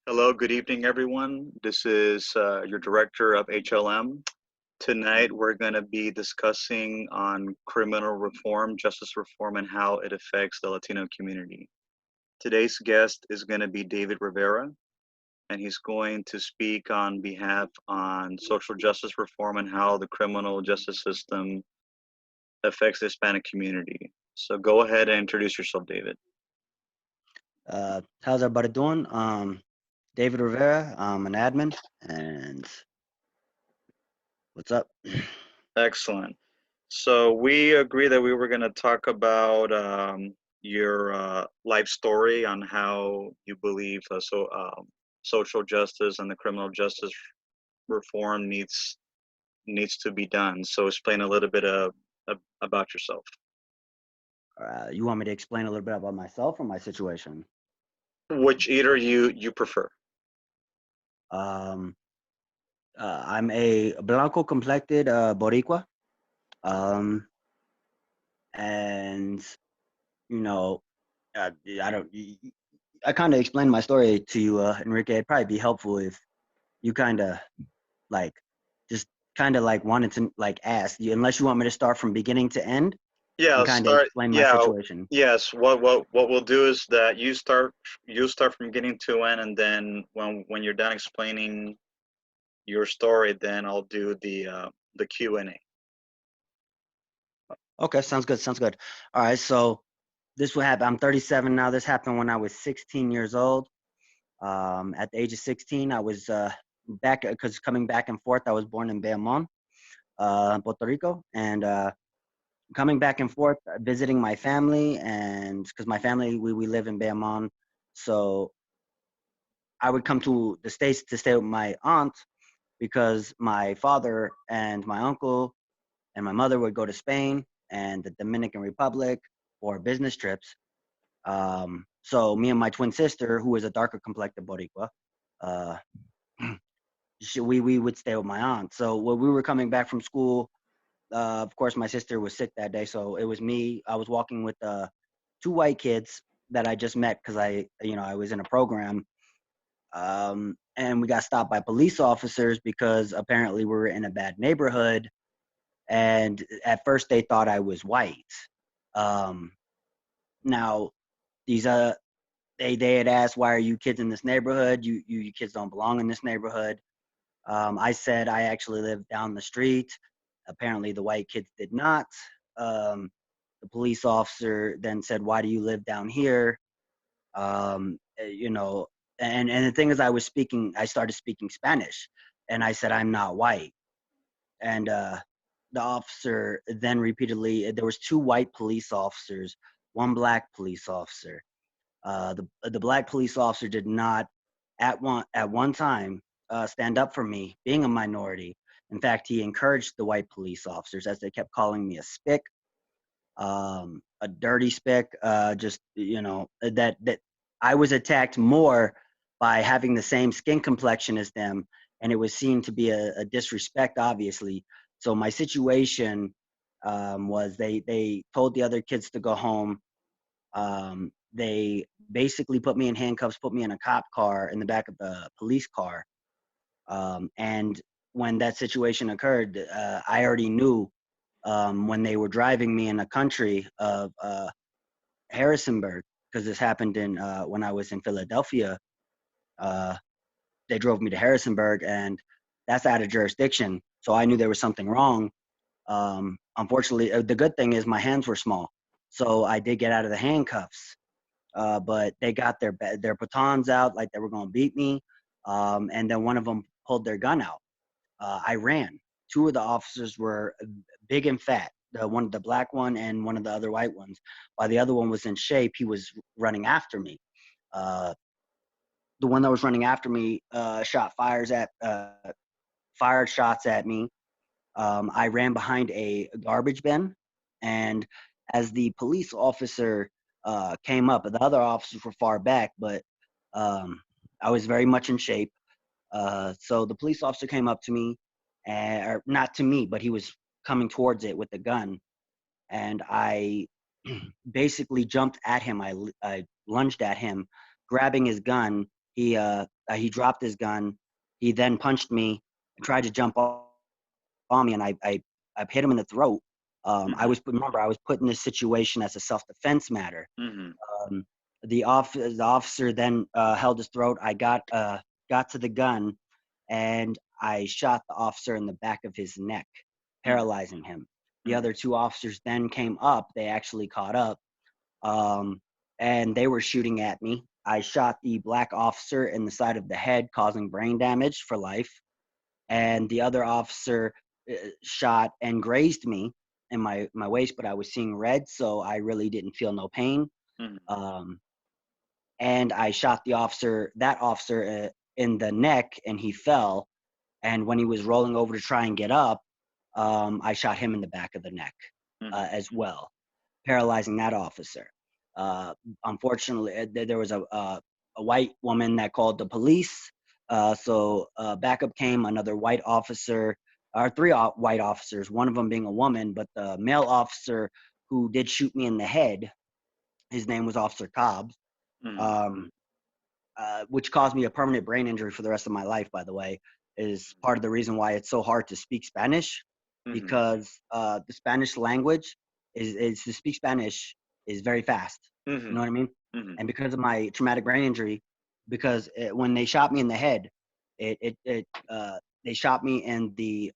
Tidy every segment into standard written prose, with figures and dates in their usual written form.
Hello, good evening, everyone. This is your director of HLM. Tonight, we're going to be discussing on criminal reform, justice reform, and how it affects the Latino community. Today's guest is going to be David Rivera, and he's going to speak on behalf on social justice reform and how the criminal justice system affects the Hispanic community. So go ahead and introduce yourself, David. How's everybody doing? David Rivera, I'm an admin, and what's up? Excellent. So we agreed that we were going to talk about your life story on how you believe social justice and the criminal justice reform needs to be done. So explain a little bit about yourself. You want me to explain a little bit about myself or my situation? Which either you prefer. Um, I'm a blanco complected Boricua, um, and you know, I don't. I kind of explained my story to you, Enrique. It'd probably be helpful if you kind of like just kind of like wanted to like ask you, unless you want me to start from beginning to end Yeah, and kind of start. explain my Yeah, situation. yes. What we'll do is that you start from beginning to end, and then when you're done explaining your story, then I'll do the Q&A. Okay, sounds good. Sounds good. All right, so this will happen. I'm 37 now. This happened when I was 16 years old. At the age of 16, I was back because coming back and forth. I was born in Bayamon, Puerto Rico, and coming back and forth, visiting my family, and because my family we live in Bayamon, so I would come to the states to stay with my aunt because my father and my uncle and my mother would go to Spain and the Dominican Republic for business trips. So me and my twin sister, who is a darker complected Boricua, uh, we would stay with my aunt. So when we were coming back from school, of course my sister was sick that day, so it was me. I was walking with two white kids that I just met because I was in a program, and we got stopped by police officers because apparently we were in a bad neighborhood, and at first they thought I was white. Um, Now these they had asked, why are you kids in this neighborhood? You kids don't belong in this neighborhood. I said I actually live down the street. Apparently the white kids did not. Um, the police officer then said, why do you live down here? You know, and the thing is, I started speaking Spanish, and I said I'm not white, and the officer then repeatedly, there was two white police officers, one black police officer. The black police officer did not at one time stand up for me, being a minority. In fact, he encouraged the white police officers as they kept calling me a spick, a dirty spick. Just that I was attacked more by having the same skin complexion as them, and it was seen to be a disrespect, obviously. So my situation was they told the other kids to go home. They basically put me in handcuffs, put me in a cop car in the back of the police car. And when that situation occurred, I already knew when they were driving me in the country of Harrisonburg, because this happened in when I was in Philadelphia. Uh, they drove me to Harrisonburg, and that's out of jurisdiction. So I knew there was something wrong. Unfortunately, the good thing is my hands were small, so I did get out of the handcuffs. But they got their batons out like they were going to beat me, and then one of them pulled their gun out. I ran. Two of the officers were big and fat. The black one, and one of the other white ones. While the other one was in shape, he was running after me. Uh, the one that was running after me fired shots at me. I ran behind a garbage bin, and as the police officer came up, the other officers were far back, but um, I was very much in shape. So the police officer came up to me, or not to me, but he was coming towards it with the gun, and I basically jumped at him. I lunged at him, grabbing his gun, He dropped his gun. He then punched me, tried to jump on me, and I hit him in the throat. Mhm. I was put in this situation as a self-defense matter. Mhm. Um, the officer then held his throat. I got to the gun, and I shot the officer in the back of his neck, Mhm. paralyzing him. The Mhm. other two officers then came up. They actually caught up, um, and they were shooting at me. I shot the black officer in the side of the head, causing brain damage for life, and the other officer shot and grazed me in my waist, but I was seeing red, so I really didn't feel no pain. Mhm. Um, and I shot that officer in the neck, and he fell. And when he was rolling over to try and get up, I shot him in the back of the neck Mhm. as well, paralyzing that officer. Uh, Unfortunately, there was a white woman that called the police. So backup came, another white officer, or three white officers, one of them being a woman, but the male officer who did shoot me in the head, his name was Officer Cobbs. Mhm. Um, which caused me a permanent brain injury for the rest of my life, by the way, is part of the reason why it's so hard to speak Spanish, Mhm. because the Spanish language is to speak Spanish is very fast. You know Mhm. what I mean? Mhm. And because of my traumatic brain injury, when they shot me in the head, they shot me in the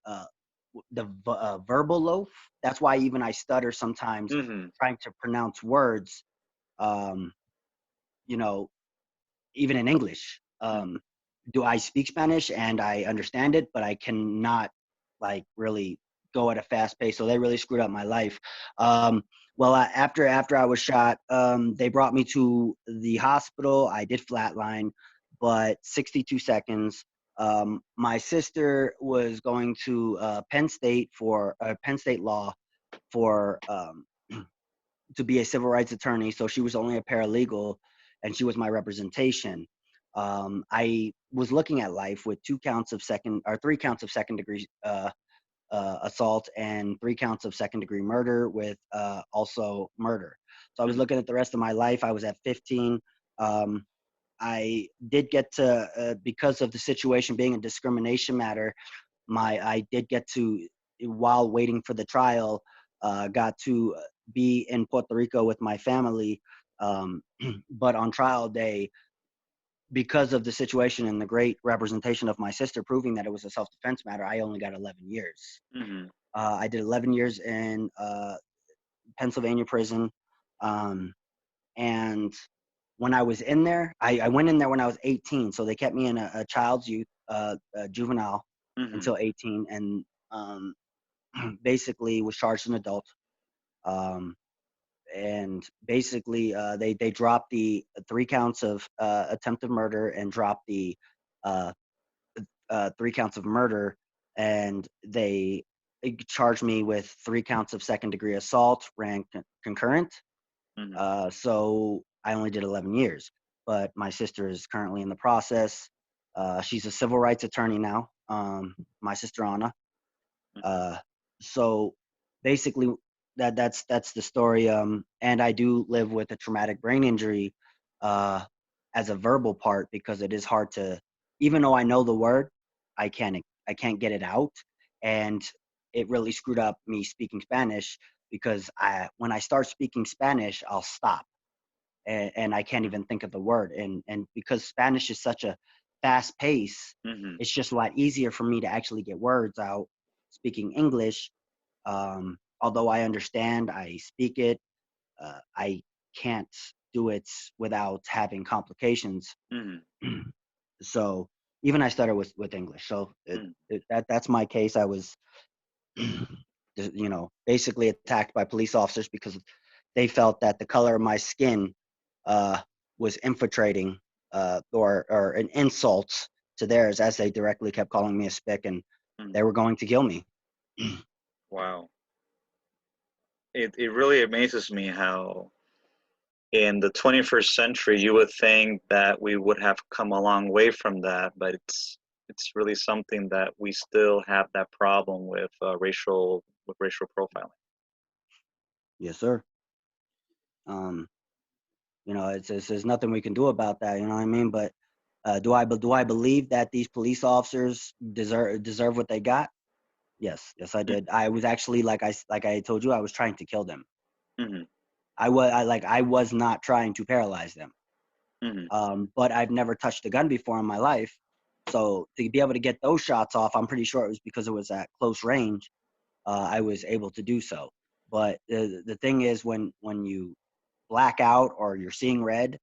verbal loaf. That's why even I stutter sometimes Mhm. trying to pronounce words. Um, you know, even in English. Mhm. Do I speak Spanish and I understand it, but I cannot like really go at a fast pace. So they really screwed up my life. After I was shot, they brought me to the hospital. I did flatline, but 62 seconds. My sister was going to Penn State Law for to be a civil rights attorney, so she was only a paralegal, and she was my representation. I was looking at life with three counts of second degree assault and 3 counts of second degree murder with also murder. So I was Mhm. looking at the rest of my life. I was at 15. Um, I did get to, because of the situation being a discrimination matter, I did get to, while waiting for the trial, got to be in Puerto Rico with my family. Um, but on trial day, because of the situation and the great representation of my sister proving that it was a self-defense matter, I only got 11 years. Mhm. I did 11 years in Pennsylvania prison. Um, and when I was in there, I went in there when I was 18. So they kept me in a child's youth, a juvenile Mhm. until 18. And um, basically was charged an adult. Um, and basically, they dropped the 3 counts of attempted murder and dropped the uh, 3 counts of murder, and they charged me with 3 counts of second degree assault, ran concurrent. Mhm. So I only did 11 years, but my sister is currently in the process. She's a civil rights attorney now. My sister Anna. Mhm. Uh, so basically, that's the story. And I do live with a traumatic brain injury uh, as a verbal part, because it is hard to, even though I know the word, I can't get it out, and it really screwed up me speaking Spanish, because when I start speaking Spanish, I'll stop, and I can't even think of the word. And because Spanish is such a fast pace, Mhm. it's just a lot easier for me to actually get words out speaking English. Although I understand, I speak it, I can't do it without having complications. Mhm. So even I stutter with English. So Mhm. that's my case. I was, basically attacked by police officers because they felt that the color of my skin uh, was infiltrating, or an insult to theirs, as they directly kept calling me a spick, and Mhm. they were going to kill me. Wow. It really amazes me how in the 21st century you would think that we would have come a long way from that, but it's really something that we still have that problem with racial profiling. Yes, sir. Um, there's nothing we can do about that. You know what I mean? But Do I believe that these police officers deserve what they got? Yes, I did. I was actually, like I told you, I was trying to kill them. Mm-hmm. I was not trying to paralyze them. Mm-hmm. But I've never touched a gun before in my life. So to be able to get those shots off, I'm pretty sure it was because it was at close range. I was able to do so. But the thing is, when you black out or you're seeing red,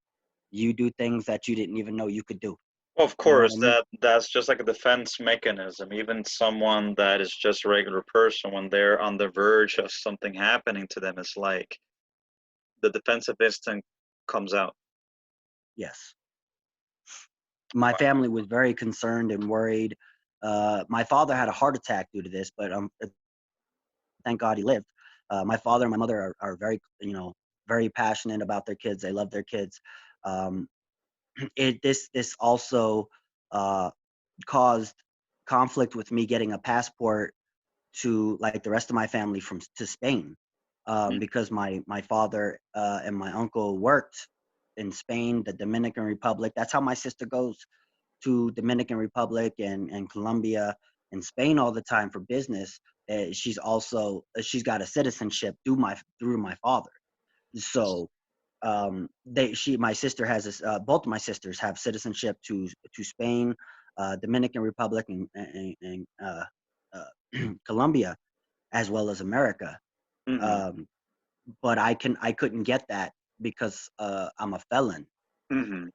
you do things that you didn't even know you could do. Well, of You know what I course, mean? that's just like a defense mechanism. Even someone that is just a regular person, when they're on the verge of something happening to them, it's like the defensive instinct comes out. Yes. My family was very concerned and worried. My father had a heart attack due to this, but thank God he lived. My father and my mother are very, very passionate about their kids. They love their kids. Um, this also uh, caused conflict with me getting a passport to, like the rest of my family, from to Spain, Mm-hmm. because my father and my uncle worked in Spain, the Dominican Republic. That's how my sister goes to Dominican Republic and Colombia and Spain all the time for business. She's got a citizenship through my father. So my sister has this. Both of my sisters have citizenship to Spain, Dominican Republic, and Colombia, as well as America. Mm-hmm. Um, but I couldn't get that because I'm a felon. Mm-hmm.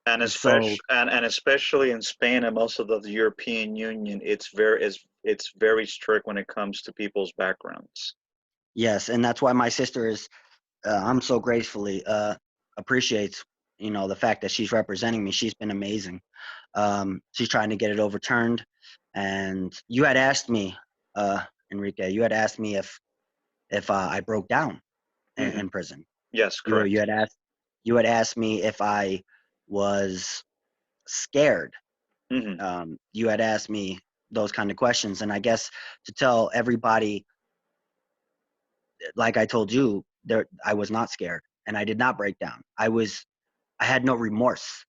And So especially in Spain and most of the European Union, it's very strict when it comes to people's backgrounds. yes, and that's why my sister is. I'm so gracefully appreciates the fact that she's representing me. She's been amazing. She's trying to get it overturned. And you had asked me, Enrique, you had asked me if I broke down Mm-hmm. in prison. Yes, You you correct. had asked you had asked me if I was scared. Mm-hmm. You had asked me those kind of questions, and I guess to tell everybody, like I told you, there I was not scared, and I did not break down. I had no remorse.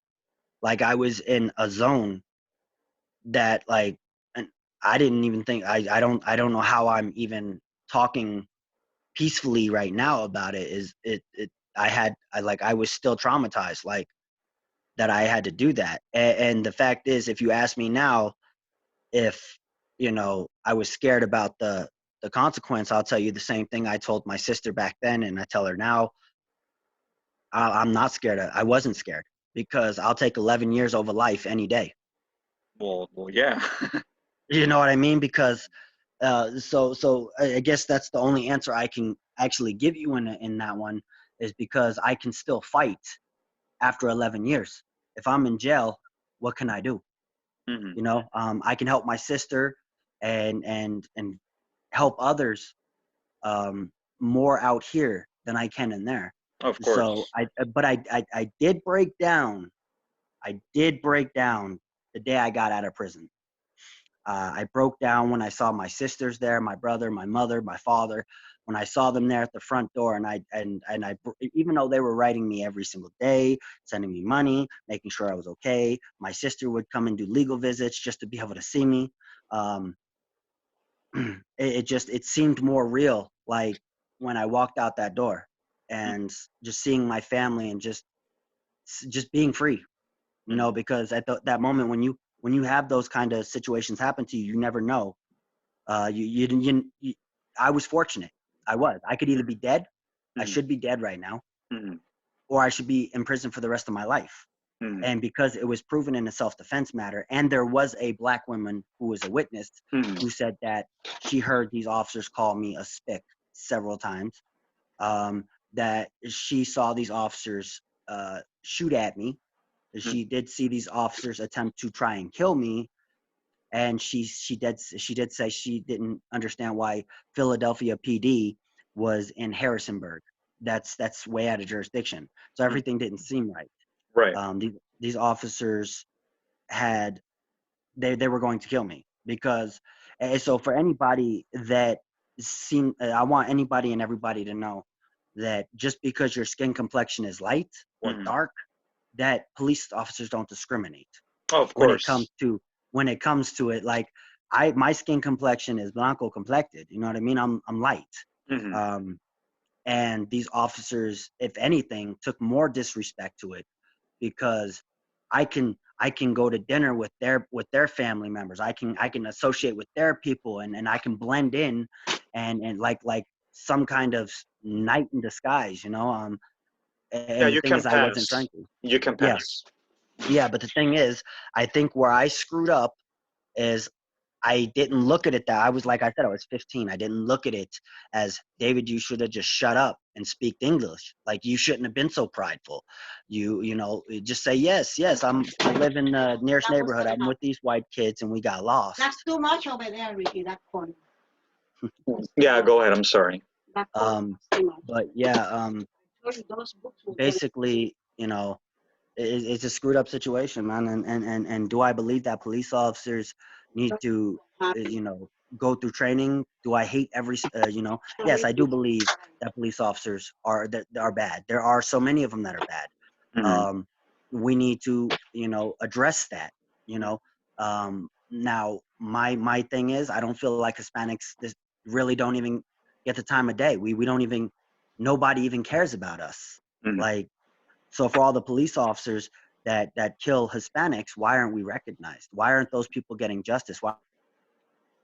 Like I was in a zone that, and I didn't even think I don't know how I'm even talking peacefully right now about it. Is it I was still traumatized, like that I had to do that. And the fact is, if you ask me now if I was scared about the consequence, I'll tell you the same thing I told my sister back then, and I tell her now. I'm not scared. I wasn't scared because I'll take 11 years over life any day. Well, yeah. You know what I mean? Because so I guess that's the only answer I can actually give you in that one, is because I can still fight after 11 years. If I'm in jail, what can I do? Mm-hmm. I can help my sister and help others more out here than I can in there. Of So course. I did break down. I did break down the day I got out of prison. I broke down when I saw my sisters there, my brother, my mother, my father. When I saw them there at the front door, even though they were writing me every single day, sending me money, making sure I was okay, my sister would come and do legal visits just to be able to see me. Um, it seemed more real, like when I walked out that door, and just seeing my family and just being free. Mm-hmm. Because at that moment when you have those kind of situations happen to you, you never know. You I was fortunate. I could either be dead. I Mm-hmm. should be dead right now, Mm-hmm. or I should be in prison for the rest of my life. Mm-hmm. And because it was proven in a self-defense matter, and there was a black woman who was a witness Mm-hmm. who said that she heard these officers call me a spick several times, um, that she saw these officers shoot at me. She did see these officers attempt to try and kill me, and she did say she didn't understand why Philadelphia PD was in Harrisonburg. That's way out of jurisdiction. So Mm-hmm. everything didn't seem right. Right. These officers had they were going to kill me because. And so for anybody that I want anybody and everybody to know that just because your skin complexion is light or Mm-hmm. dark, that police officers don't discriminate. Oh, of when it comes course. to it. Like my skin complexion is blanco complected. You know what I mean? I'm light. Hmm. Um, and these officers, if anything, took more disrespect to it because I can go to dinner with their family members. I can associate with their people, and I can blend in, and like some kind of knight in disguise, you know. Yeah, And the you thing can is, I wasn't pass. trying to. You can Yeah, pass. yeah. But the thing is, I think where I screwed up is I didn't look at it that I was, like I said, I was 15. I didn't look at it as, David, you should have just shut up and speak English. Like, you shouldn't have been so prideful. You just say yes, yes. I live in the nearest That was neighborhood. gonna I'm with happen. these white kids and we got lost. That's too much over there, Ricky. That corner. Yeah, That, go ahead. I'm sorry. that corner. Um, That's too much. but yeah, Those books will get basically, it's a screwed up situation, man. And do I believe that police officers need to, go through training? Do I hate yes, I do believe that police officers are bad. There are so many of them that are bad. Hmm. Um, we need to, address that. Now my thing is, I don't feel like Hispanics really don't even get the time of day. We don't even, nobody even cares about us. Hmm. Like, so for all the police officers that kill Hispanics, why aren't we recognized? Why aren't those people getting justice? Why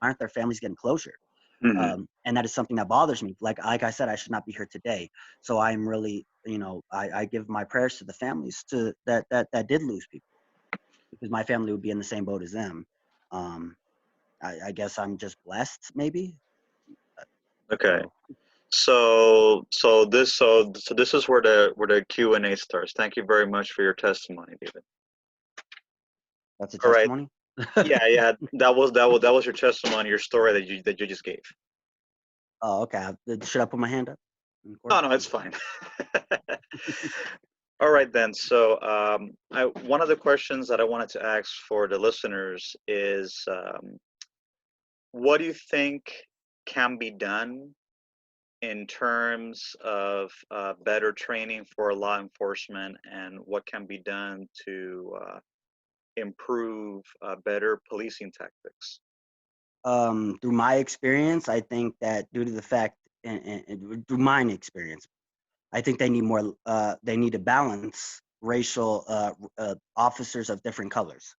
aren't their families getting closure? Hmm. And that is something that bothers me. Like I said, I should not be here today. So I'm really, I give my prayers to the families that did lose people, because my family would be in the same boat as them. Um, I guess I'm just blessed, maybe. Okay. So So this is where the Q&A starts. Thank you very much for your testimony, David. that's a All right. testimony. Yeah, yeah. That was your testimony, your story that you just gave. Oh, okay. Should I put my hand up in court? No, no, it's fine. All right then. So, one of the questions that I wanted to ask for the listeners is, what do you think can be done in terms of better training for law enforcement, and what can be done to improve better policing tactics? Through my experience, I think that due to the fact, and through my experience, I think they need more. They need to balance racial officers of different colors.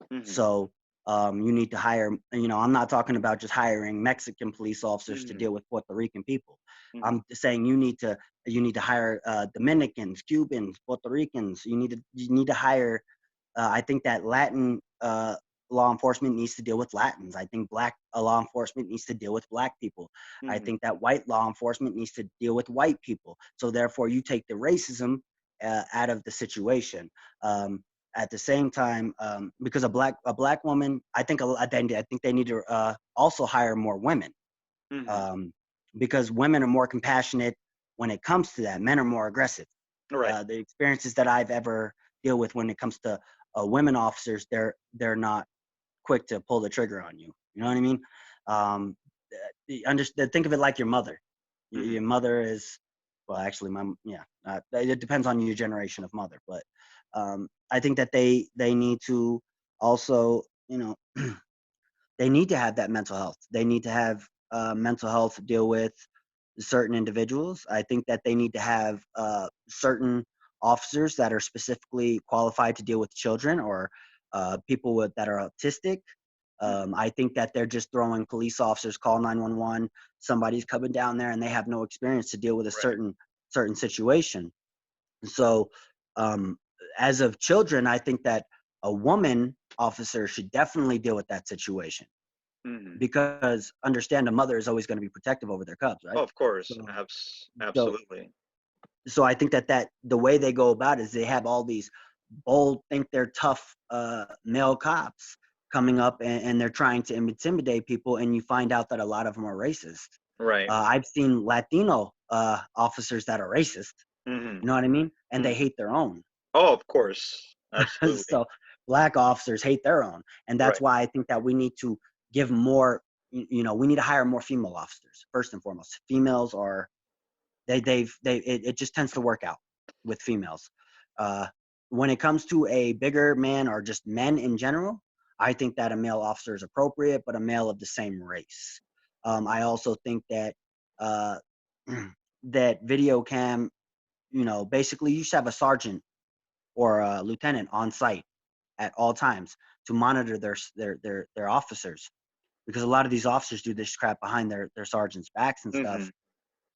Hmm. So you need to hire. I'm not talking about just hiring Mexican police officers to Hmm. deal with Puerto Rican people. Hmm. I'm saying you need to hire Dominicans, Cubans, Puerto Ricans. You need to hire. I think that Latin law enforcement needs to deal with Latins. I think black law enforcement needs to deal with black people. I Hmm. think that white law enforcement needs to deal with white people. So therefore, you take the racism out of the situation. At the same time, because a black woman, I think they need to also hire more women, Hmm. um, because women are more compassionate when it comes to that. Men are more aggressive. Right. The experiences that I've ever deal with when it comes to women officers, they're not quick to pull the trigger on you. You know what I mean? Um, think of it like your mother. Hmm. Your mother is, well, actually, it depends on your generation of mother, but I think that they need to also, they need to have that mental health. They need to have mental health to deal with certain individuals. I think that they need to have certain officers that are specifically qualified to deal with children or people that are autistic. Hmm. I think that they're just throwing police officers, call 911. Somebody's coming down there and they have no experience to deal with a Right. certain situation. So, um, as of children, I think that a woman officer should definitely deal with that situation, Hmm. because understand a mother is always going to be protective over their cubs, Oh, right? of course. So, so, Absolutely. so I think that the way they go about it is they have all these bold, think they're tough male cops coming up, and they're trying to intimidate people, and you find out that a lot of them are racist. Right. I've seen Latino officers that are racist. Hmm. You know what I mean? And they Hmm. hate their own. Oh, of course. Absolutely. So black officers hate their own, and that's Right. why I think that we need to give more. We need to hire more female officers first and foremost. Females are it just tends to work out with females. Uh, when it comes to a bigger man or just men in general, I think that a male officer is appropriate, but a male of the same race. I also think that uh, that video cam, basically you should have a sergeant or a lieutenant on site at all times to monitor their officers, because a lot of these officers do this crap behind their sergeants' backs and Mm-hmm. stuff,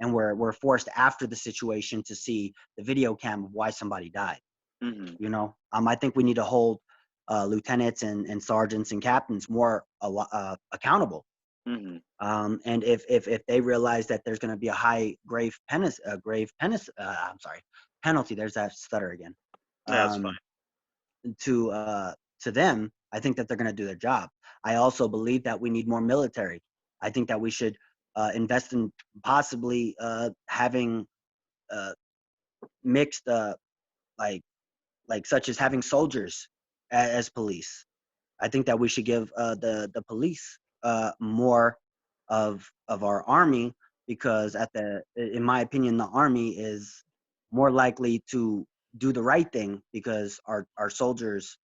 and we're forced after the situation to see the video cam of why somebody died. Mm-hmm. I think we need to hold lieutenants and sergeants and captains more accountable. Mm-hmm. And if they realize that there's going to be a penalty. There's that stutter again. That's fine. Um, to them, I think that they're going to do their job. I also believe that we need more military. I think that we should invest in possibly having mixed like such as having soldiers as police. I think that we should give the police more of our army, because in my opinion, the army is more likely to do the right thing because our soldiers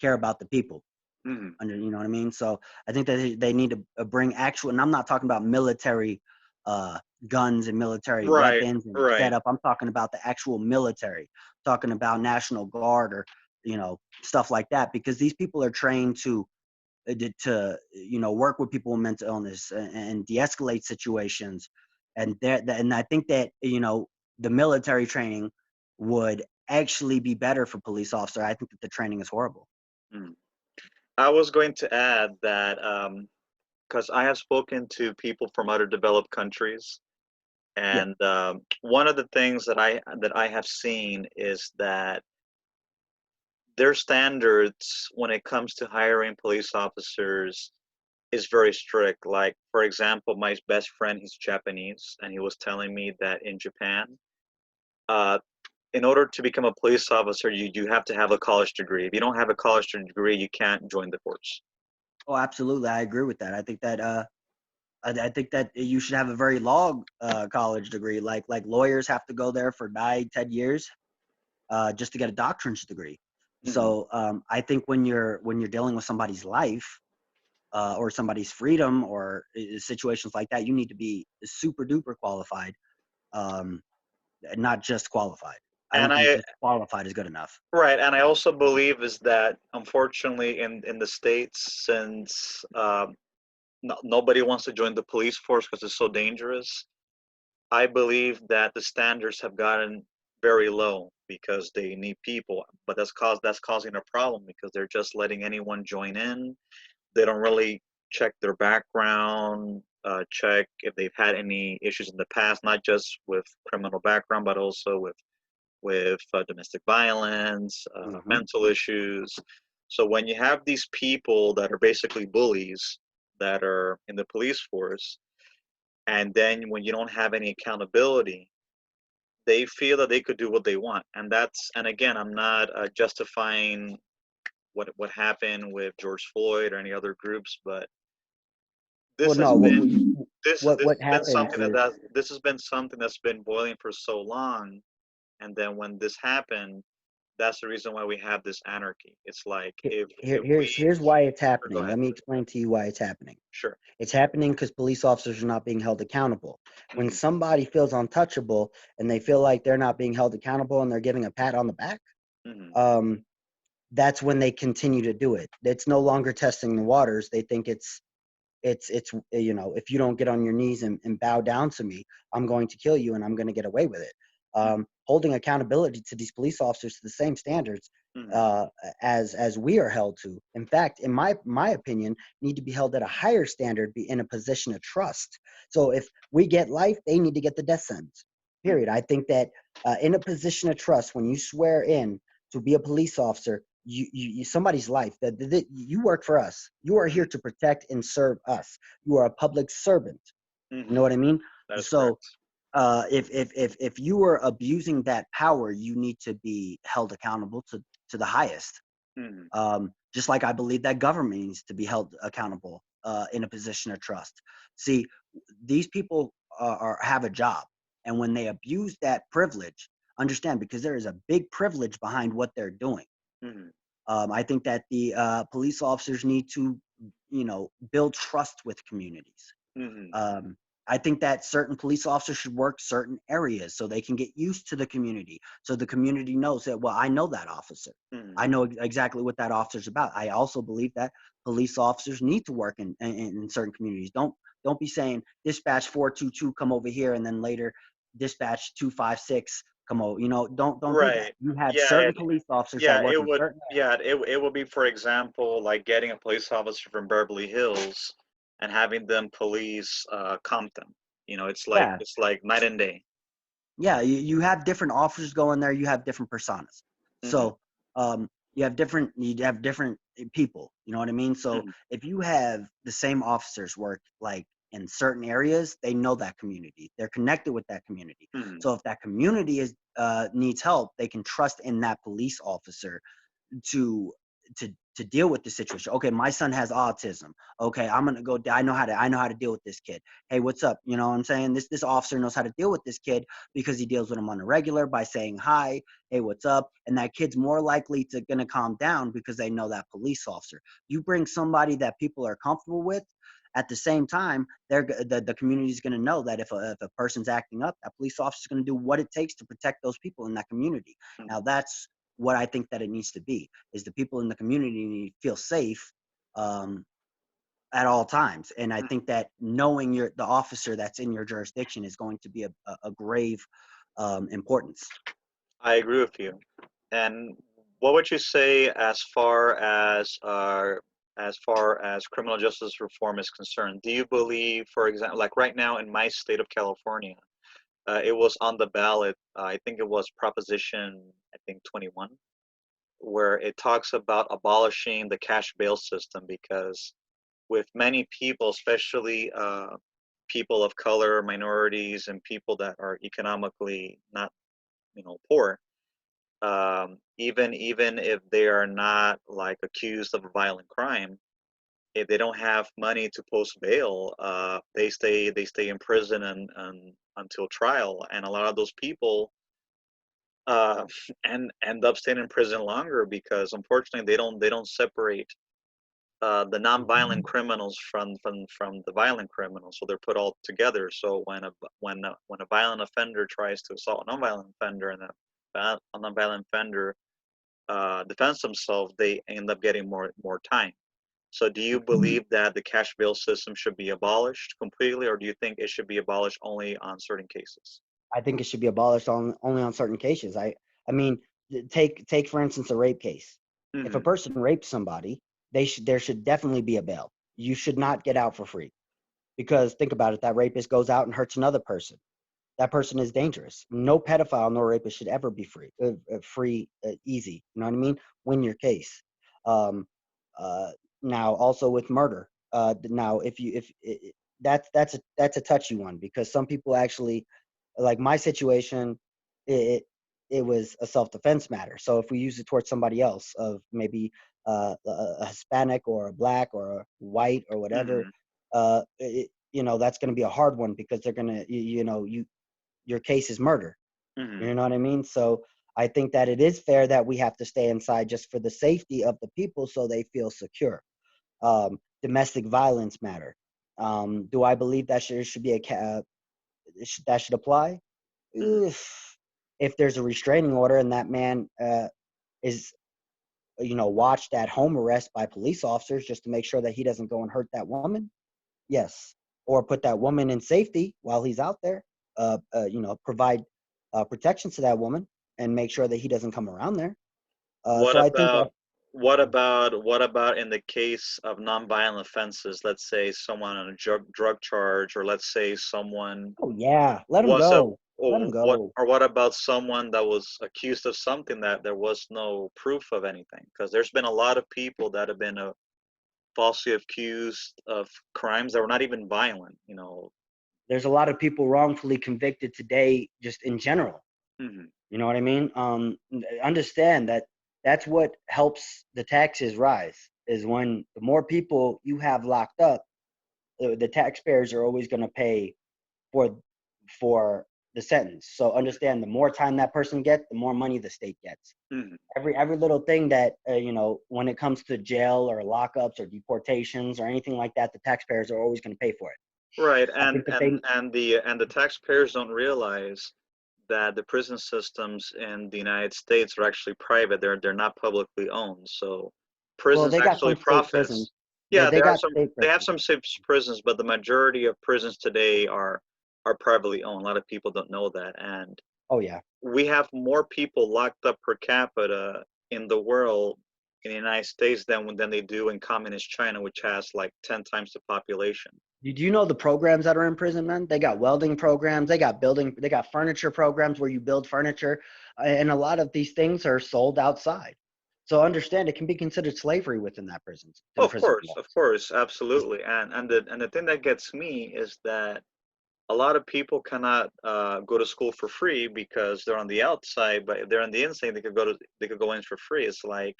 care about the people. Mm-hmm. You know what I mean? So I think that they need to bring actual, and I'm not talking about military uh, guns and military Right. weapons and Right. setup. I'm talking about the actual military, talking about National Guard or stuff like that, because these people are trained to work with people with mental illness and de-escalate situations, and I think that the military training would actually be better for police officer. I think that the training is horrible. Mm. I was going to add that because I have spoken to people from other developed countries, Yeah. and one of the things that I have seen is that their standards when it comes to hiring police officers is very strict. Like, for example, my best friend, he's Japanese, and he was telling me that in Japan, uh, in order to become a police officer, you have to have a college degree. If you don't have a college degree, you can't join the force. Oh, absolutely. I agree with that. I think that I think that you should have a very long college degree. Like lawyers have to go there for 9, 10 years just to get a doctorate's degree. Mm-hmm. So I think when you're dealing with somebody's life or somebody's freedom or situations like that, you need to be super duper qualified, um, not just qualified. I And don't think I just qualified is good enough. Right, and I also believe is that unfortunately in the states, since nobody wants to join the police force because it's so dangerous, I believe that the standards have gotten very low because they need people, but that's causing a problem because they're just letting anyone join in. They don't really check their background, check if they've had any issues in the past, not just with criminal background, but also with domestic violence, Hmm. mental issues. So when you have these people that are basically bullies that are in the police force, and then when you don't have any accountability, they feel that they could do what they want, and again, I'm not justifying what happened with George Floyd or any other groups, but Well, this has no. been this What has been happens something is this has been something that's been boiling for so long, and then when this happened, that's the reason why we have this anarchy. It's like if we here's why it's or go happening. ahead. Let me explain to you why it's happening. Sure. It's happening because police officers are not being held accountable. When Mm-hmm. somebody feels untouchable and they feel like they're not being held accountable and they're giving a pat on the back, Mm-hmm. um, that's when they continue to do it. It's no longer testing the waters. They think it's if you don't get on your knees and bow down to me, I'm going to kill you and I'm going to get away with it. Holding accountability to these police officers to the same standards Mm-hmm. uh, as we are held to. In fact, in my opinion, need to be held at a higher standard, be in a position of trust. So if we get life, they need to get the death sentence. Period. I think that in a position of trust, when you swear in to be a police officer, you somebody's life that you work for us. You are here to protect and serve us. You are a public servant. You Mm-hmm. know what I mean? That is So correct. if you are abusing that power, you need to be held accountable to the highest. Mm-hmm. Just like I believe that government needs to be held accountable in a position of trust. See, these people have a job, and when they abuse that privilege, understand, because there is a big privilege behind what they're doing. Mhm. I think that the police officers need to, build trust with communities. Mhm. Um, I think that certain police officers should work certain areas so they can get used to the community. So the community knows that, well, I know that officer. Mhm. I know exactly what that officer's about. I also believe that police officers need to work in certain communities. Don't be saying dispatch 422 come over here and then later dispatch 256 come over. Don't do that. Right. You have Yeah. certain police officers that Yeah. work It in would. certain Yeah. It would be, for example, like getting a police officer from Beverly Hills and having them police Compton. It's like areas. night and day. Yeah, you have different officers going there. You have different personas. Mhm. So you have different people. You know what I mean? So Mhm. if you have the same officers work like in certain areas, they know that community. They're connected with that community. Mhm. So if that community is needs help, they can trust in that police officer to to deal with the situation. Okay, my son has autism. Okay, I'm gonna go. I know how to deal with this kid. Hey, what's up? You know what I'm saying? This officer knows how to deal with this kid because he deals with him on a regular by saying hi. Hey, what's up? And that kid's more likely to gonna calm down because they know that police officer. You bring somebody that people are comfortable with. At the same time, the community is going to know that if a person's acting up, that police officer is going to do what it takes to protect those people in that community. Now, Mhm. that's what I think that it needs to be, is the people in the community need to feel safe um, at all times. And I think that knowing the officer that's in your jurisdiction is going to be a grave importance. I agree with you. And what would you say as far as criminal justice reform is concerned? Do you believe, for example, like right now in my state of California, it was on the ballot. I think it was Proposition, I think 21, where it talks about abolishing the cash bail system because with many people, especially people of color, minorities, and people that are economically not, poor, even if they are not like accused of a violent crime, if they don't have money to post bail, they stay in prison and until trial, and a lot of those people uh, and end up staying in prison longer because unfortunately they don't separate the non-violent criminals from the violent criminals, so they're put all together. So when a violent offender tries to assault a non-violent offender and a non-violent offender defends themselves, they end up getting more time. So do you believe that the cash bail system should be abolished completely, or do you think it should be abolished only on certain cases? I think it should be abolished only on certain cases. I mean, take for instance a rape case. If a Hmm. person rapes somebody, there should definitely be a bail. You should not get out for free, because think about it, that rapist goes out and hurts another person. That person is dangerous. No pedophile nor rapist should ever be easy. You know what I mean? Win your case. Um, uh, Now, also with murder. Now, if that's a touchy one, because some people actually, like my situation, it it was a self-defense matter. So if we use it towards somebody else, of maybe a Hispanic or a black or a white or whatever, Hmm. that's going to be a hard one, because they're going to, your case is murder. Hmm. You know what I mean? So I think that it is fair that we have to stay inside just for the safety of the people so they feel secure. Domestic violence matter. Do I believe that should be that should apply? Hmm. If there's a restraining order and that man is, watched at home arrest by police officers just to make sure that he doesn't go and hurt that woman, yes. Or put that woman in safety while he's out there. Provide protection to that woman and make sure that he doesn't come around there. What So I think that, about what about in the case of nonviolent offenses? Let's say someone on a drug charge, or let's say someone oh yeah, let him was a go. Let him or what go. or what about someone that was accused of something that there was no proof of anything? Because there's been a lot of people that have been falsely accused of crimes that were not even violent. There's a lot of people wrongfully convicted today, just in general. Hmm. You know what I mean? Understand that that's what helps the taxes rise, is when the more people you have locked up, the taxpayers are always going to pay for for the sentence. So understand, the more time that person gets, the more money the state gets. Mhm. Every little thing that when it comes to jail or lockups or deportations or anything like that, the taxpayers are always going to pay for it. Right, I and think that and and the taxpayers don't realize that the prison systems in the United States are actually private. They're not publicly owned. So well, prisons they got actually some state prisons. profits. Yeah, They got state they have prisons. some safe prisons, but the majority of prisons today are privately owned. A lot of people don't know that, and Oh yeah. we have more people locked up per capita in the world in the United States than they do in communist China, which has like 10 times the population. Do you know the programs that are in prison, man? They got welding programs, they got furniture programs where you build furniture, and a lot of these things are sold outside. So understand, it can be considered slavery within that prison, Oh, in prison walls. of course, absolutely. And the thing that gets me is that a lot of people cannot go to school for free because they're on the outside, but if they're on the inside, they could go in for free. It's like,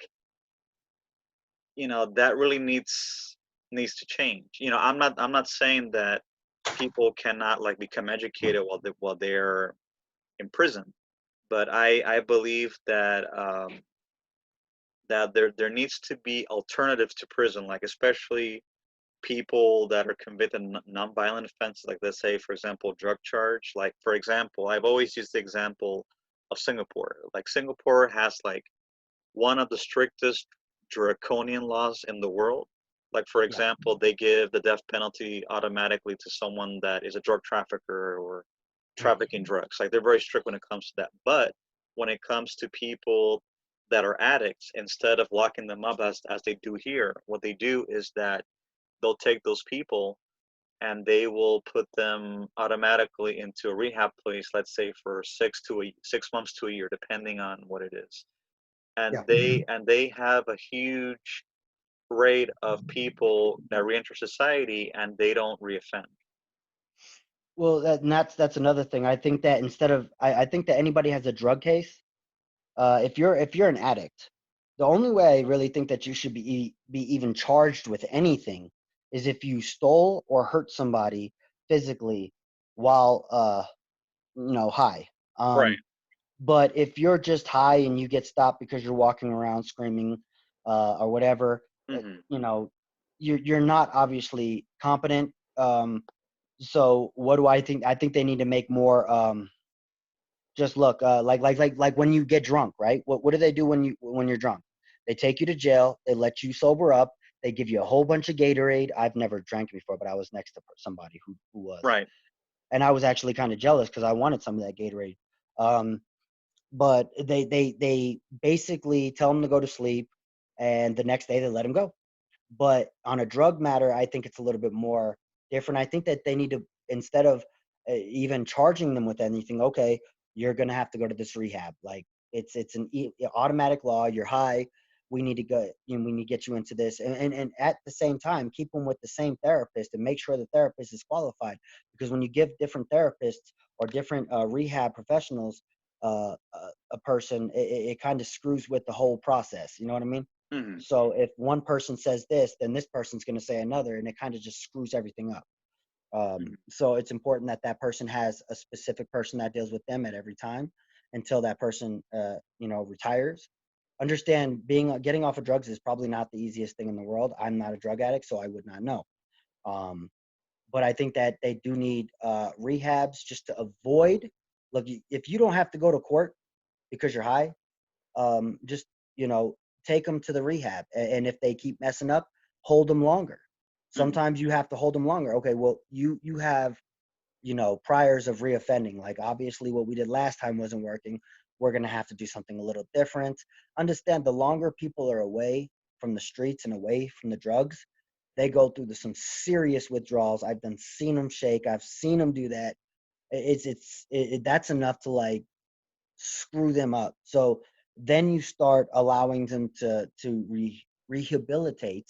that really needs to change. I'm not saying that people cannot like become educated while they're in prison, but I believe that there needs to be alternatives to prison, like especially people that are convicted nonviolent offenses, like let's say, for example, drug charge. Like, for example, I've always used the example of Singapore. Like, Singapore has like one of the strictest draconian laws in the world. Like, for Yeah. example, they give the death penalty automatically to someone that is a drug trafficker or trafficking drugs. Like, they're very strict when it comes to that. But when it comes to people that are addicts, instead of locking them up as they do here, what they do is that they'll take those people and they will put them automatically into a rehab place, let's say for 6 months to a year, depending on what it is. And Yeah. they have a huge rate of people that reenter society and they don't reoffend. Well, that's another thing. I think that I think that anybody has a drug case. If you're an addict, the only way I really think that you should be even charged with anything is if you stole or hurt somebody physically while high. Right. But if you're just high and you get stopped because you're walking around screaming or whatever, Hmm. you know, you're not obviously competent. So what do I think? I think they need to make more. Just look, like when you get drunk, right? What do they do when you're drunk? They take you to jail. They let you sober up. They give you a whole bunch of Gatorade. I've never drank before, but I was next to somebody who was, Right. and I was actually kind of jealous because I wanted some of that Gatorade. Um, but they basically tell them to go to sleep, and the next day they let them go. But on a drug matter, I think it's a little bit more different. I think that they need to, instead of even charging them with anything, okay, you're gonna have to go to this rehab. Like it's an automatic law. You're high. We need to go. We need to get you into this, and at the same time, keep them with the same therapist and make sure the therapist is qualified. Because when you give different therapists or different rehab professionals a person, it kind of screws with the whole process. You know what I mean? Hmm. So if one person says this, then this person's going to say another, and it kind of just screws everything up. So it's important that that person has a specific person that deals with them at every time until that person, retires. Understand, getting off of drugs is probably not the easiest thing in the world. I'm not a drug addict, so I would not know. Um, but I think that they do need rehabs just to avoid. Look, if you don't have to go to court because you're high, just you know take them to the rehab, and if they keep messing up, hold them longer. Hmm. Sometimes you have to hold them longer. Okay, well, you have priors of reoffending. Like, obviously what we did last time wasn't working. We're going to have to do something a little different. Understand, the longer people are away from the streets and away from the drugs, they go through some serious withdrawals. I've been seen them shake. I've seen them do that. That's enough to like screw them up. So then you start allowing them to rehabilitate,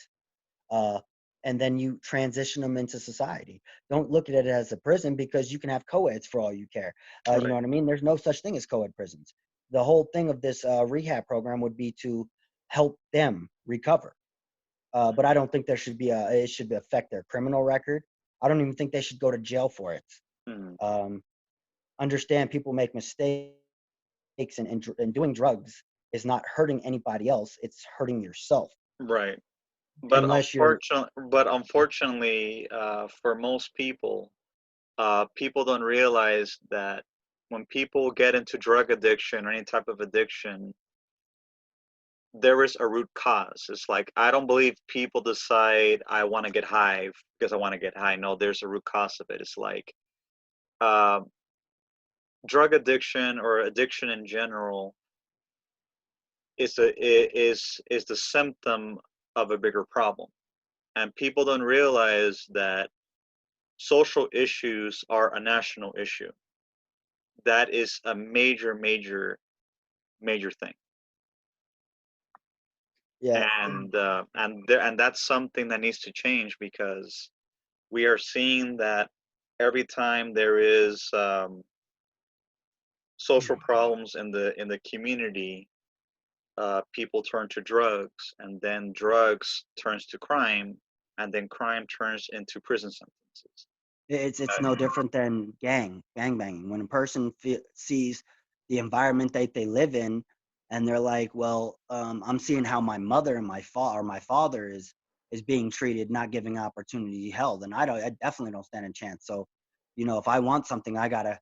uh, and then you transition them into society. Don't look at it as a prison, because you can have co-eds for all you care. You know Right. what I mean? There's no such thing as co-ed prisons. The whole thing of this rehab program would be to help them recover. But I don't think it should affect their criminal record. I don't even think they should go to jail for it. Hmm. Um, understand people make mistakes, and doing drugs is not hurting anybody else. It's hurting yourself. Right. Unless you're, But unfortunately, for most people, people don't realize that when people get into drug addiction or any type of addiction, there is a root cause. It's like, I don't believe people decide I want to get high because I want to get high. No, there's a root cause of it. It's like, uh, drug addiction or addiction in general is the symptom of a bigger problem, and people don't realize that social issues are a national issue. That is a major, major, major thing, yeah, and that's something that needs to change, because we are seeing that every time there is social problems in the community, people turn to drugs, and then drugs turns to crime, and then crime turns into prison sentences. it's no different than gang banging. When a person sees the environment that they live in, and they're like, well, I'm seeing how my mother and my father is being treated, not giving opportunity held, and I definitely don't stand a chance. So, if I want something, I gotta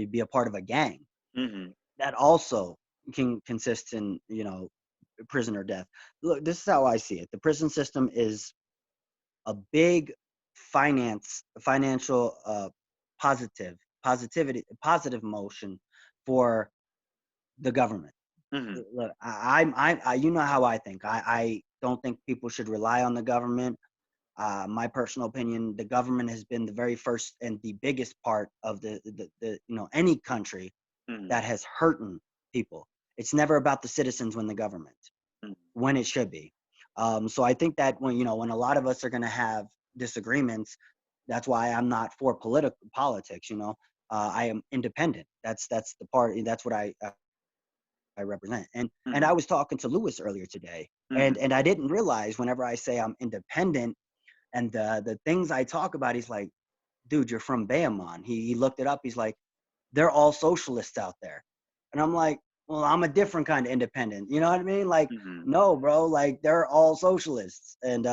be a part of a gang. Hmm. That also can consist in, prison or death. Look, this is how I see it. The prison system is a big financial positive motion for the government. Hmm. Look, I you know how I think. I don't think people should rely on the government. My personal opinion, the government has been the very first and the biggest part of the any country Hmm. that has hurting people. It's never about the citizens when the government, Hmm. when it should be. So I think that when a lot of us are going to have disagreements, that's why I'm not for politics. I am independent. That's the party. That's what I represent. And Hmm. I was talking to Lewis earlier today, Hmm. and I didn't realize whenever I say I'm independent and the things I talk about, he's like, dude, you're from Bayamon. He looked it up. He's like, they're all socialists out there. And I'm like, well, I'm a different kind of independent. You know what I mean? Like, Hmm. no, bro, like they're all socialists. And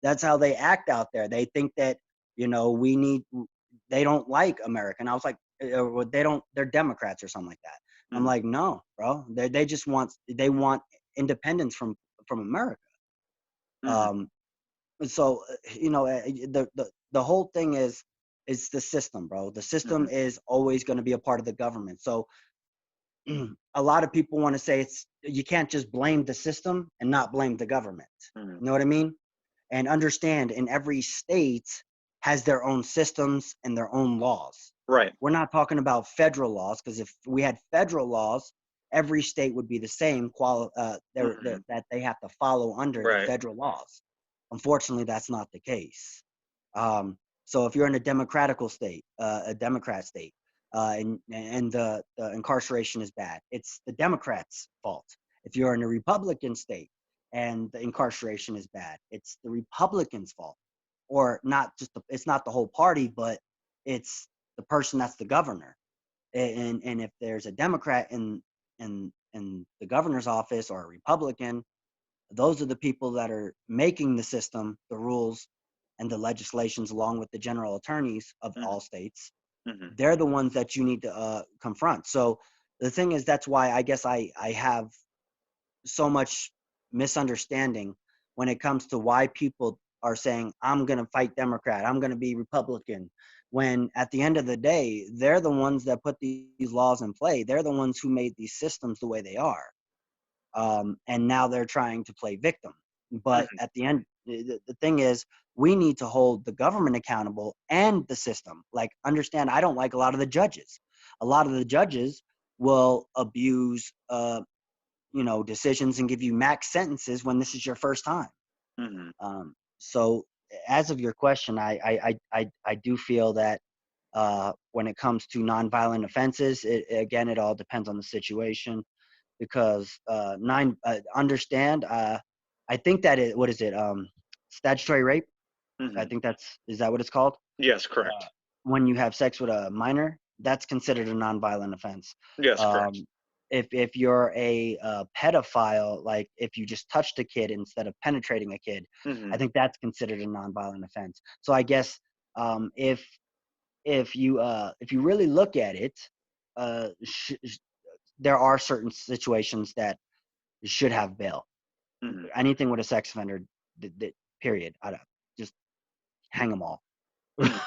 that's how they act out there. They think that, they don't like America. And I was like, they're Democrats or something like that. I'm Hmm. like, no, bro, they want independence from America. Hmm. Um, so the whole thing is the system, bro. The system Hmm. is always going to be a part of the government. So a lot of people want to say you can't just blame the system and not blame the government. Hmm. You know what I mean? And understand, in every state has their own systems and their own laws. Right. We're not talking about federal laws, because if we had federal laws, every state would be the same Hmm. that they have to follow under the Right. federal laws. Unfortunately, that's not the case. So if you're in a Democrat state, and the incarceration is bad, it's the Democrats' fault. If you're in a Republican state and the incarceration is bad, it's the Republicans' fault. Or not just it's not the whole party, but it's the person that's the governor. And if there's a Democrat in the governor's office, or a Republican, those are the people that are making the system, the rules, and the legislations, along with the general attorneys of Hmm. all states. Hmm. They're the ones that you need to confront. So the thing is, that's why I guess I have so much misunderstanding when it comes to why people are saying, I'm going to fight Democrat, I'm going to be Republican, when at the end of the day, they're the ones that put these laws in play. They're the ones who made these systems the way they are. And now they're trying to play victim. But Hmm. at the end, the thing is, we need to hold the government accountable and the system. Like, understand, I don't like a lot of the judges. A lot of the judges will abuse, decisions and give you max sentences when this is your first time. Hmm. So, as of your question, I do feel that when it comes to nonviolent offenses, it all depends on the situation, because understand, I think that what is it, statutory rape. I Hmm. think is that what it's called, Yes, uh, correct. when you have sex with a minor. that's considered a nonviolent offense. Yes, correct. Um, if you're a pedophile, like if you just touched a kid instead of penetrating a kid, I Hmm. think that's considered a nonviolent offense. So I guess if you really look at it, there are certain situations that should have bail. Hmm. Anything with a sex offender, period. I don't, just hang them all. Hmm.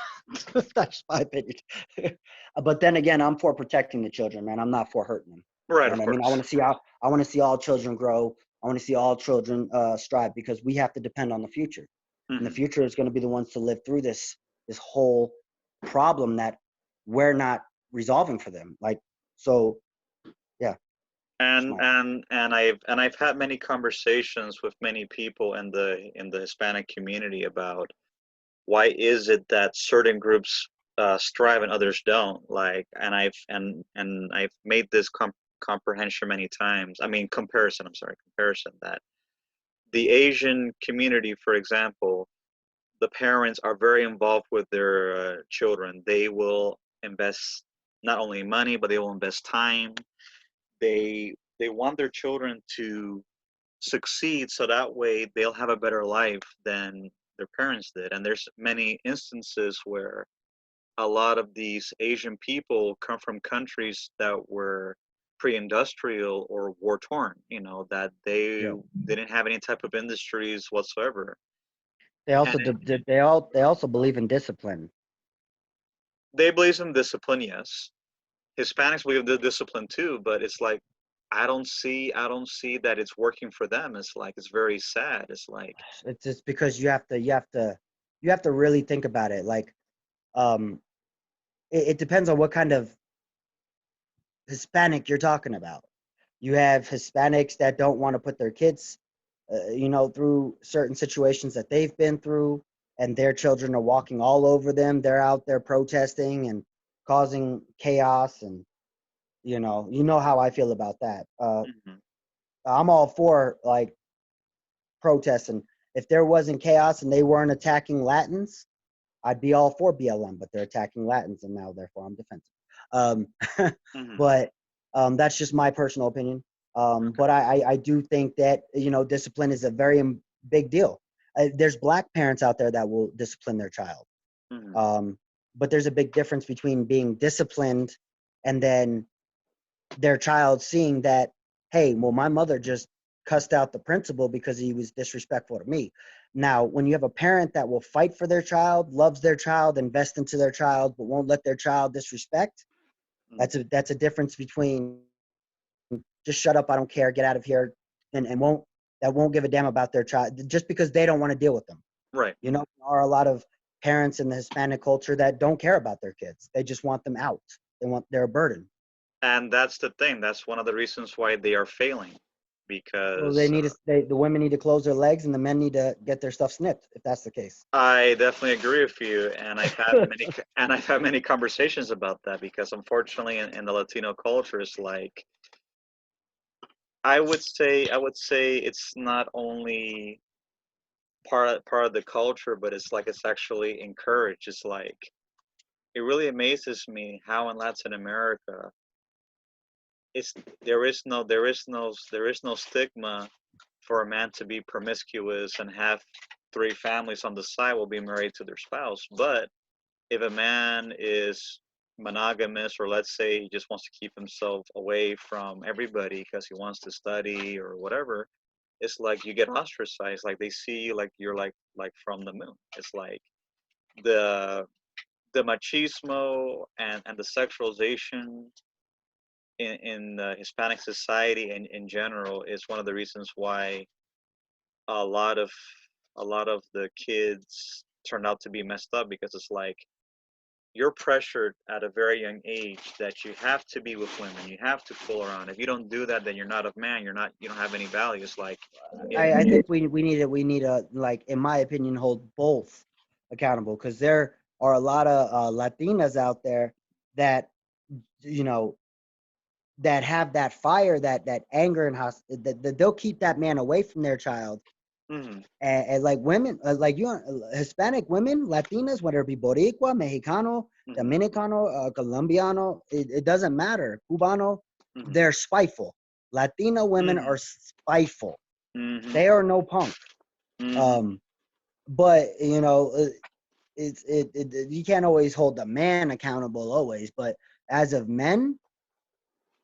That's my opinion. But then again, I'm for protecting the children, man. I'm not for hurting them. You Right, know of what I mean? course. I want to see all children grow. I want to see all children strive, because we have to depend on the future, and the Hmm. future is going to be the ones to live through this whole problem that we're not resolving for them. Like, so, yeah. And I've had many conversations with many people in the Hispanic community about why is it that certain groups strive and others don't, like, and I've made this comprehension many times. I mean, comparison, I'm sorry, comparison, that the Asian community, for example, the parents are very involved with their children. They will invest not only money, but they will invest time. They want their children to succeed, so that way they'll have a better life than their parents did. And there's many instances where a lot of these Asian people come from countries that were pre-industrial or war torn, that Yeah. they didn't have any type of industries whatsoever. They And also they also believe in discipline. they believe in discipline, yes. Hispanics believe in discipline too, but it's like I don't see that it's working for them. It's like it's very sad. It's like, It's just because you have to really think about it. Like, um, it depends on what kind of Hispanic you're talking about. You have Hispanics that don't want to put their kids, through certain situations that they've been through, and their children are walking all over them. They're out there protesting and causing chaos, and you know how I feel about that. mhm. I'm all for like protests, and if there wasn't chaos and they weren't attacking Latins, I'd be all for BLM, but they're attacking Latins, and now therefore I'm defensive. Um, Mhm. but that's just my personal opinion. But I do think that discipline is a very big deal. There's black parents out there that will discipline their child, Mhm. um, but there's a big difference between being disciplined and then their child seeing that, hey, well, my mother just cussed out the principal because he was disrespectful to me. Now, when you have a parent that will fight for their child, loves their child, invest into their child, but won't let their child disrespect, Mhm. that's a difference between just shut up, I don't care, get out of here, and won't give a damn about their child just because they don't want to deal with them. Right. There are a lot of parents in the Hispanic culture that don't care about their kids. They just want them out. They're a burden. And that's the thing. That's one of the reasons why they are failing, Well, because the women need to close their legs and the men need to get their stuff snipped, if that's the case. I definitely agree with you, and I've had many conversations about that, because unfortunately in the Latino culture, it's like I would say it's not only part of the culture, but it's like it's actually encouraged. It's like it really amazes me how in Latin America it's there is no stigma for a man to be promiscuous and have three families on the side while being married to their spouse. But if a man is monogamous, or let's say he just wants to keep himself away from everybody because he wants to study or whatever, it's like you get ostracized. Like they see you like you're like from the moon. It's like the the machismo and the sexualization in the Hispanic society and in general is one of the reasons why a lot of a lot of the kids turn out to be messed up, because it's like you're pressured at a very young age that you have to be with women, you have to fool around. If you don't do that, then you're not a man. You don't have any values. Like, I think we need to, like, in my opinion, hold both accountable, because there are a lot of Latinas out there that you know that have that fire, that anger, and that they'll keep that man away from their child, And like women, like Hispanic women, Latinas, whether it be Boricua, Mexicano, Dominicano, Colombiano, it doesn't matter. Cubano, they're spiteful. Latina women are spiteful. They are no punk. But you know, you can't always hold the man accountable always. But as of men,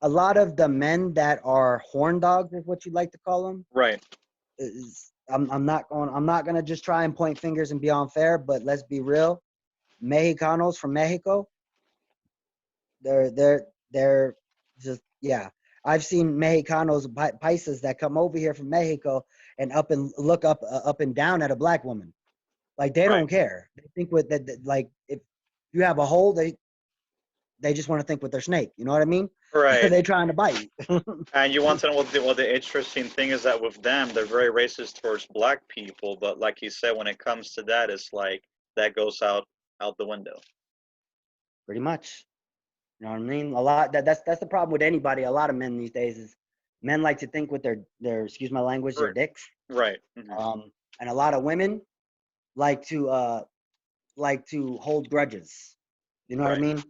a lot of the men that are horn dogs is what you like to call them. Right. I'm not gonna just try and point fingers and be unfair, but let's be real. Mexicanos from Mexico, they're just, yeah. I've seen Mexicanos paisas that come over here from Mexico and look up and down at a black woman, like they don't care. They think with that, like if you have a hole, they just want to think with their snake. You know what I mean? Right. They trying to bite. And you want to know what the interesting thing is, that with them, they're very racist towards black people. But like you said, when it comes to that, it's like that goes out the window. Pretty much. You know what I mean? A lot that's the problem with anybody. A lot of men these days is men like to think with their excuse my language, their dicks. Right. And a lot of women like to hold grudges. You know what I mean?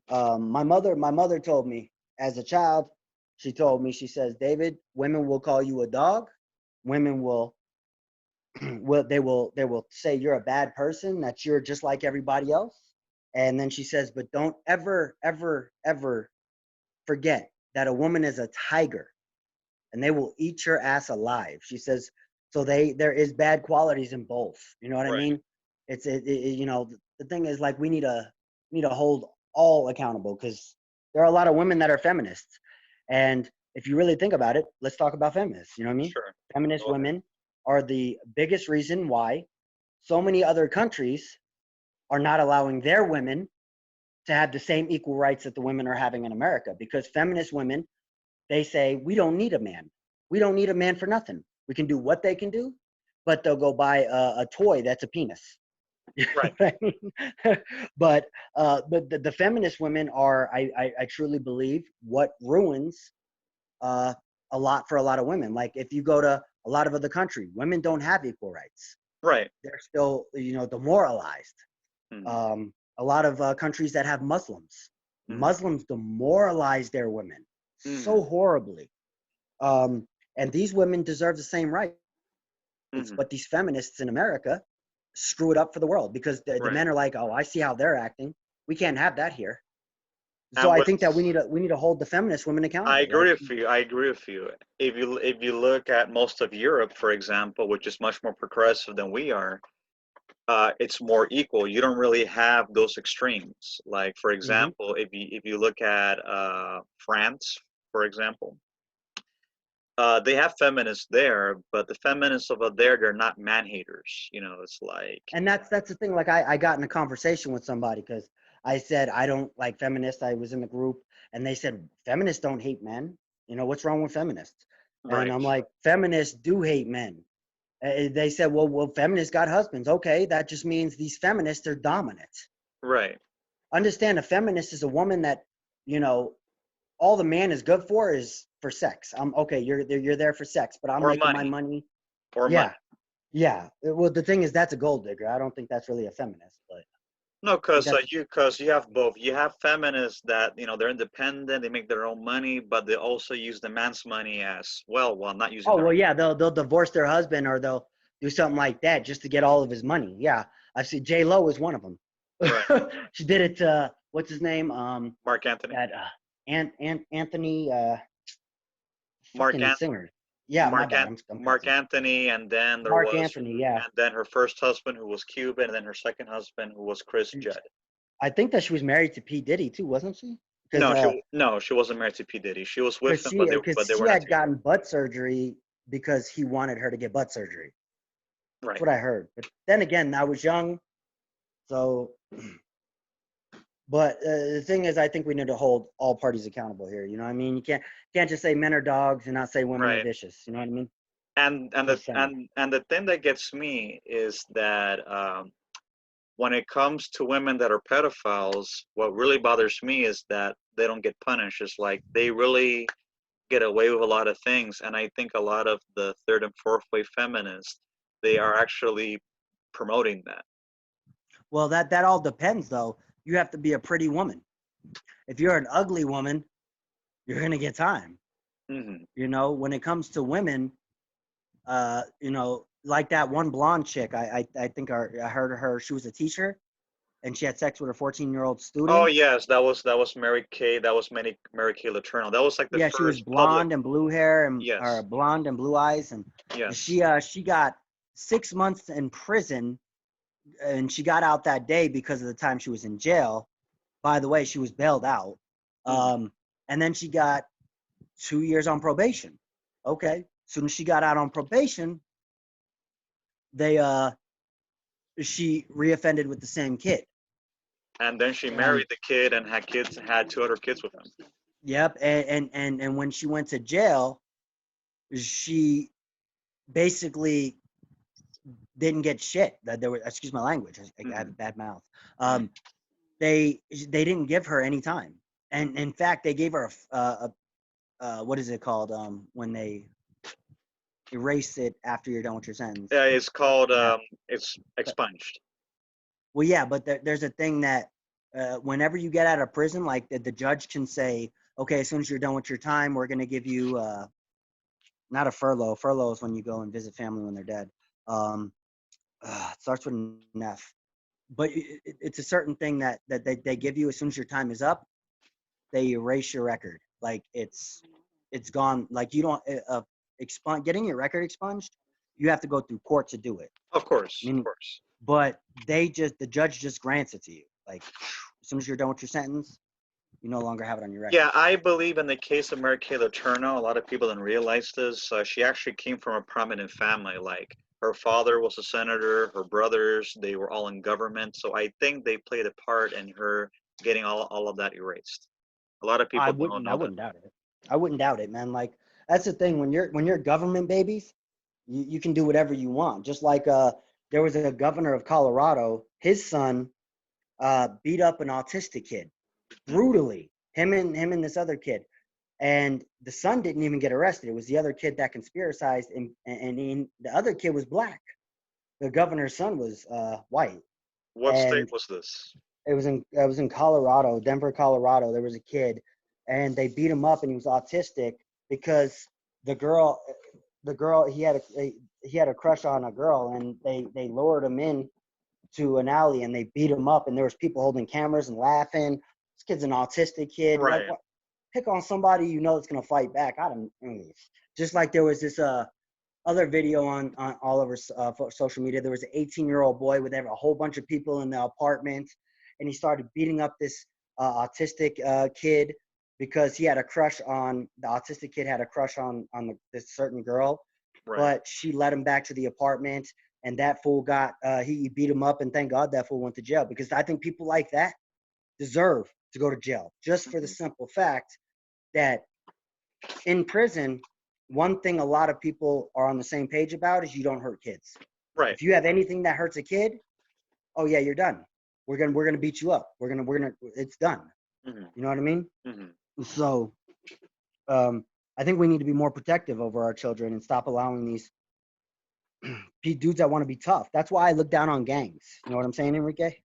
My mother told me as a child, she told me, she says, David, women will call you a dog. Women will they will say you're a bad person, that you're just like everybody else. And then she says, but don't ever, ever, ever forget that a woman is a tiger and they will eat your ass alive. She says, so there is bad qualities in both. You know what I mean? It's you know, the thing is, like, we need to hold all accountable, because there are a lot of women that are feminists. And if you really think about it, let's talk about feminists. You know what I mean? Sure. Feminist women are the biggest reason why so many other countries are not allowing their women to have the same equal rights that the women are having in America. Because feminist women, they say, we don't need a man. We don't need a man for nothing. We can do what they can do, but they'll go buy a toy that's a penis. Right. I mean? But the feminist women are, I truly believe, what ruins a lot for a lot of women. Like if you go to a lot of other countries, women don't have equal rights. Right. They're still, you know, demoralized. A lot of countries that have Muslims, Muslims demoralize their women so horribly. And these women deserve the same rights. But these feminists in America screw it up for the world, because the men are like, oh, I see how they're acting. We can't have that here. So I think that we need to hold the feminist women accountable. I agree with you. I agree with you. If you look at most of Europe, for example, which is much more progressive than we are, it's more equal. You don't really have those extremes. Like, for example, if you look at France, for example, they have feminists there, but the feminists over there, they're not man haters. You know, it's like. And that's the thing. Like I got in a conversation with somebody because I said I don't like feminists. I was in the group and they said feminists don't hate men. You know, what's wrong with feminists? And I'm like, feminists do hate men. They said, well, feminists got husbands. Okay, that just means these feminists are dominant. Right. Understand, a feminist is a woman that, you know, all the man is good for is for sex. Okay, you're there for sex, but I'm making my money. Or money. Yeah. Well, the thing is, that's a gold digger. I don't think that's really a feminist, but. No, because you have both. You have feminists that, you know, they're independent, they make their own money, but they also use the man's money as well, while not using. Oh well, yeah, they'll divorce their husband, or they'll do something like that just to get all of his money. Yeah, I've seen J-Lo is one of them. Right. She did it to what's his name? Mark Anthony. That Anthony. Mark Anthony. Singer. Yeah, Mark Anthony, and then there Mark was Anthony, yeah. And then her first husband, who was Cuban, and then her second husband, who was Chris Judd. I think that she was married to P. Diddy too, wasn't she? No, she wasn't married to P. Diddy. She was with him, but they were not together. She had gotten butt surgery because he wanted her to get butt surgery. Right. That's what I heard. But then again, I was young, so. But the thing is, I think we need to hold all parties accountable here. You know what I mean? You can't just say men are dogs and not say women are vicious. You know what I mean? And the thing that gets me is that when it comes to women that are pedophiles, what really bothers me is that they don't get punished. It's like they really get away with a lot of things, and I think a lot of the third and fourth wave feminists, they are actually promoting that. Well, that all depends, though. You have to be a pretty woman. If you're an ugly woman, you're gonna get time. Hmm. You know, when it comes to women, you know, like that one blonde chick. I think I heard her. She was a teacher, and she had sex with a 14-year-old Oh student. yes, that was Mary Kay. That was Mary Kay Letourneau. That was like the Yeah, she was first public. blonde and blue hair and or Yes, blonde and blue eyes, and yes. she got 6 months in prison, and she got out that day because of the time she was in jail. By the way, she was bailed out, Hmm. and then she got 2 years on probation. Okay, soon as she got out on probation, they she reoffended with the same kid. And then she And married the kid and had two other kids with him. yep, and when she went to jail, she basically didn't get shit. That there were, excuse my language, I have a Hmm. bad mouth. Um, they didn't give her any time, and in fact, they gave her what is it called when they erase it after you're done with your sentence. Yeah, it's called Yeah. it's expunged. Well, yeah, but there's a thing that whenever you get out of prison, like the judge can say, okay, as soon as you're done with your time, we're going to give you not a furlough. Furlough is when you go and visit family when they're dead. Um, it starts with an F. But it's a certain thing that they give you as soon as your time is up. They erase your record. Like it's gone. Like you don't getting your record expunged. You have to go through court to do it. Of course, of Meaning, course. but the judge just grants it to you. Like as soon as you're done with your sentence, you no longer have it on your record. Yeah, I believe in the case of Mary Kay Letourneau, a lot of people don't realize this. She actually came from a prominent family. Like her father was a senator, her brothers, they were all in government. So I think they played a part in her getting all of that erased. A lot of people don't I know that. wouldn't doubt it. I wouldn't doubt it, man. Like that's the thing when you're government babies, you can do whatever you want. Just like there was a governor of Colorado, his son beat up an autistic kid brutally. Him and this other kid. And the son didn't even get arrested. It was the other kid that conspiracized, and the other kid was black. The governor's son was white, What state and was this? it was in Colorado, Denver, Colorado. There was a kid, and they beat him up, and he was autistic because the girl, he had a crush on a girl, and they lured him in to an alley, and they beat him up, and there was people holding cameras and laughing. This kid's an autistic kid. Like, Right. what? Pick on somebody you know that's gonna fight back. I don't. Just like there was this other video on all over social media. There was an 18-year-old boy with a whole bunch of people in the apartment, and he started beating up this autistic kid because he had a crush on the autistic kid had a crush on this certain girl, Right. but she led him back to the apartment, and that fool got he beat him up, and thank God that fool went to jail because I think people like that deserve to go to jail just for the Hmm. simple fact that in prison, one thing a lot of people are on the same page about is you don't hurt kids. Right. If you have anything that hurts a kid, oh yeah, you're done. We're gonna beat you up. We're gonna it's done. Hmm. You know what I mean? Hmm. So um, I think we need to be more protective over our children and stop allowing these dudes that want to be tough. That's why I look down on gangs. You know what I'm saying, Enrique?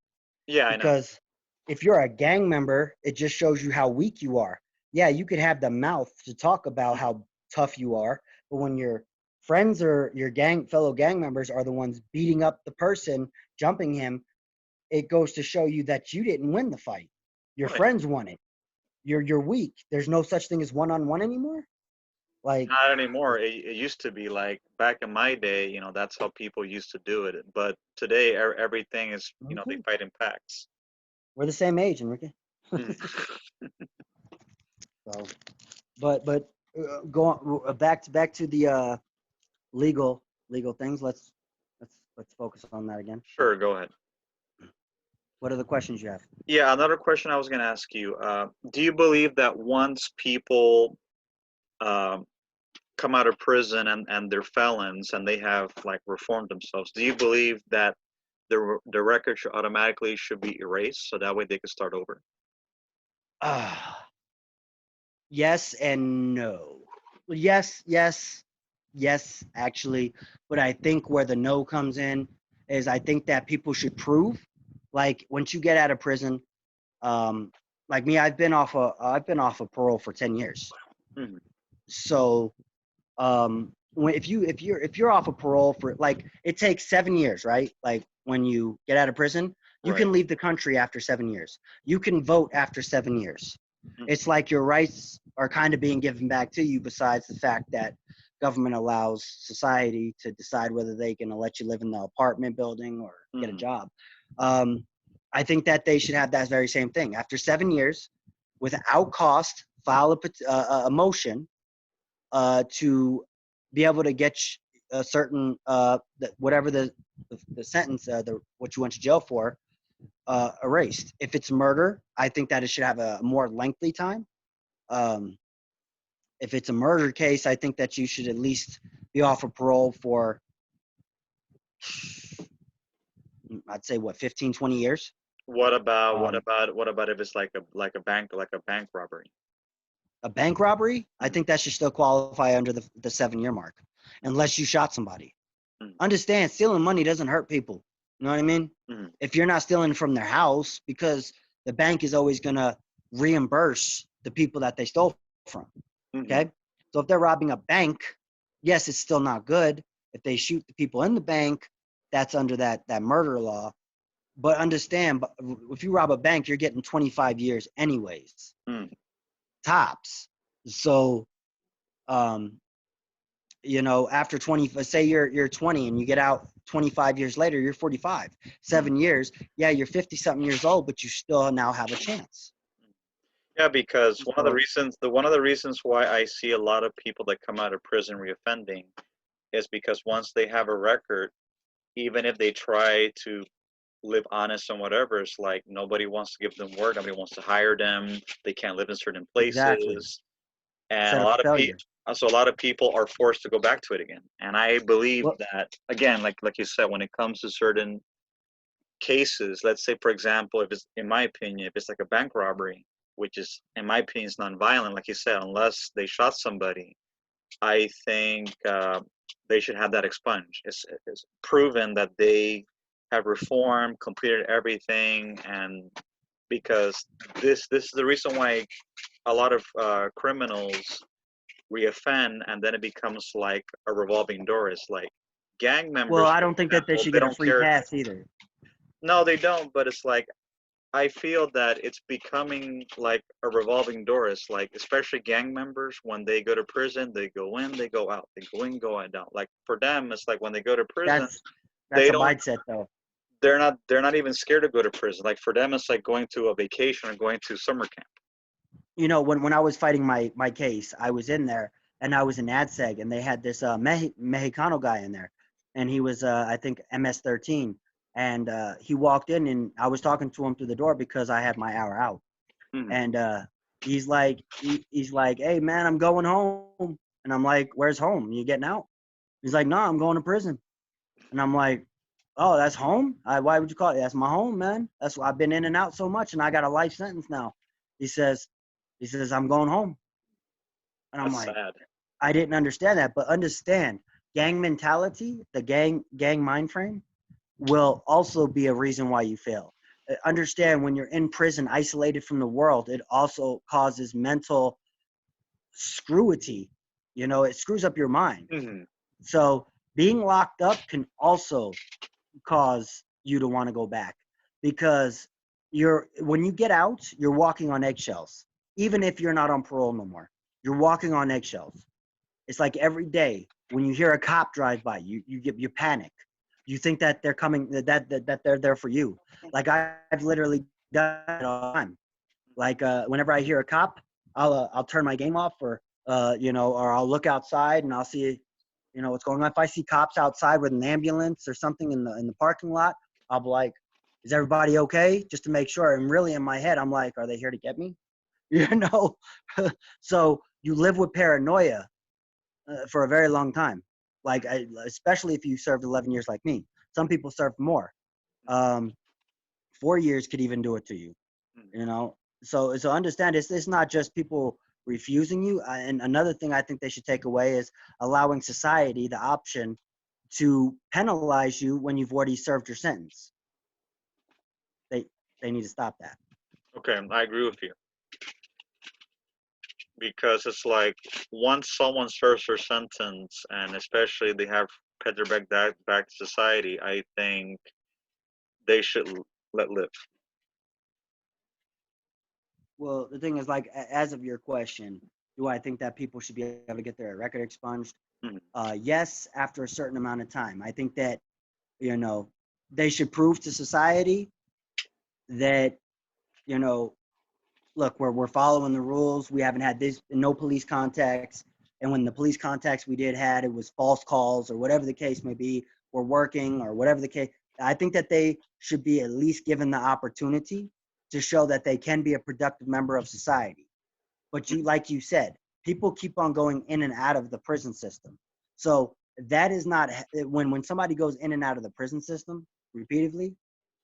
Yeah, I know. Because if you're a gang member, it just shows you how weak you are. Yeah, you could have the mouth to talk about how tough you are, but when your friends or your fellow gang members are the ones beating up the person, jumping him, it goes to show you that you didn't win the fight. Your Right. friends won it. You're weak. There's no such thing as one-on-one anymore. Like, Not anymore. It used to be like back in my day, that's how people used to do it. But today, everything is, they okay, fight in packs. we're the same age, Enrique. Mhm. So, but go back to the legal things. Let's focus on that again. Sure, go ahead. What are the questions you have? Yeah, another question I was going to ask you. Do you believe that once people um, come out of prison and they're felons and they have like reformed themselves, do you believe that the record should be erased so that way they could start over? Yes and no. Yes, yes, actually, but I think where the no comes in is I think that people should prove, like once you get out of prison, um, like me, I've been off of parole for 10 years. Mhm. So if you're off of parole for, like, it takes 7 years, right? Like when you get out of prison, you Right. can leave the country after 7 years. You can vote after 7 years. Mhm. It's like your rights are kind of being given back to you, besides the fact that government allows society to decide whether they can let you live in the apartment building or get a Mhm. job. um, I think that they should have that very same thing. After 7 years, without cost, file a motion to be able to get a certain whatever the sentence, what you went to jail for, erased. If it's murder, I think that it should have a more lengthy time. Um, if it's a murder case, I think that you should at least be off of parole for, I'd say, what, 15, 20 years. Um, What about if it's like a bank robbery? a bank robbery, I Mhm. think that should still qualify under the 7 year mark, unless you shot somebody. Mhm. Understand, stealing money doesn't hurt people. You know what I mean? Mhm. If you're not stealing from their house, because the bank is always going to reimburse the people that they stole from. Mhm. Okay. So if they're robbing a bank, yes, it's still not good. If they shoot the people in the bank, that's under that murder law. But understand, if you rob a bank, you're getting 25 years anyways, Mhm. tops. So, um, after 20, say you're 20 and you get out 25 years later, you're 45. Mhm. 7 years, yeah, you're 50 something years old, but you still now have a chance. Yeah, because So one of the reasons why I see a lot of people that come out of prison reoffending is because once they have a record, even if they try to live honest and whatever, it's like nobody wants to give them work, nobody wants to hire them, they can't live in certain exactly, places, and set a up for lot of people, failure. so a lot of people are forced to go back to it again. And I believe Well, that, again, like you said, when it comes to certain cases, let's say for example, if it's, in my opinion, if it's like a bank robbery, which is in my opinion is non-violent, like you said, unless they shot somebody, I think they should have that expunged. It's proven that they have reformed, completed everything, and because this is the reason why a lot of criminals reoffend, and then it becomes like a revolving door. It's like gang well, members, I for don't think that they example, should they get a don't free care. pass either. No, they don't. But it's like I feel that it's becoming like a revolving door. It's like, especially gang members, when they go to prison, they go in, they go out, they go in, go out. Like for them, it's like when they go to prison, That's that's they a don't, mindset, though. they're not even scared to go to prison. Like for them, it's like going to a vacation or going to summer camp. When I was fighting my case, I was in there and I was in ADSEG, and they had this Mexicano guy in there, and he was I think MS-13, and he walked in and I was talking to him through the door because I had my hour out, Hmm. and he's like, hey man, I'm going home, and I'm like, where's home? You getting out? He's like, no, I'm going to prison, and I'm like, oh, that's home? Why would you call it? That's my home, man. That's why I've been in and out so much, and I got a life sentence now. He says, I'm going home. And I'm That's like, sad. I didn't understand that. But understand, gang mentality, the gang mind frame, will also be a reason why you fail. Understand, when you're in prison, isolated from the world, it also causes mental screwity. It screws up your mind. Hmm. So being locked up can also cause you to want to go back, because when you get out, you're walking on eggshells. Even if you're not on parole no more, you're walking on eggshells. It's like every day when you hear a cop drive by, you panic. You think that they're coming, that they're there for you. Like I've literally done it all the time. Like whenever I hear a cop, I'll turn my game off, or I'll look outside and I'll see what's going on. If I see cops outside with an ambulance or something in the parking lot, I'll be like, is everybody okay? Just to make sure. And really in my head, I'm like, are they here to get me? You know? So you live with paranoia for a very long time. Like, especially if you served 11 years like me. Some people serve more. 4 years could even do it to you. Hmm. So understand, it's not just people refusing you. And another thing I think they should take away is allowing society the option to penalize you when you've already served your sentence. They need to stop that. Okay, I agree with you because it's like once someone serves their sentence, and especially they have paid their back to society, I think they should let live. Well, the thing is, like, as of your question, do I think that people should be able to get their record expunged? Mhm. Yes, after a certain amount of time. I think that, you know, they should prove to society that, you know, look, we're following the rules. We haven't had no police contacts. And when the police contacts we did had, it was false calls or whatever the case may be, or working or whatever the case. I think that they should be at least given the opportunity to show that they can be a productive member of society. But like you said, people keep on going in and out of the prison system. So that is not when somebody goes in and out of the prison system repeatedly.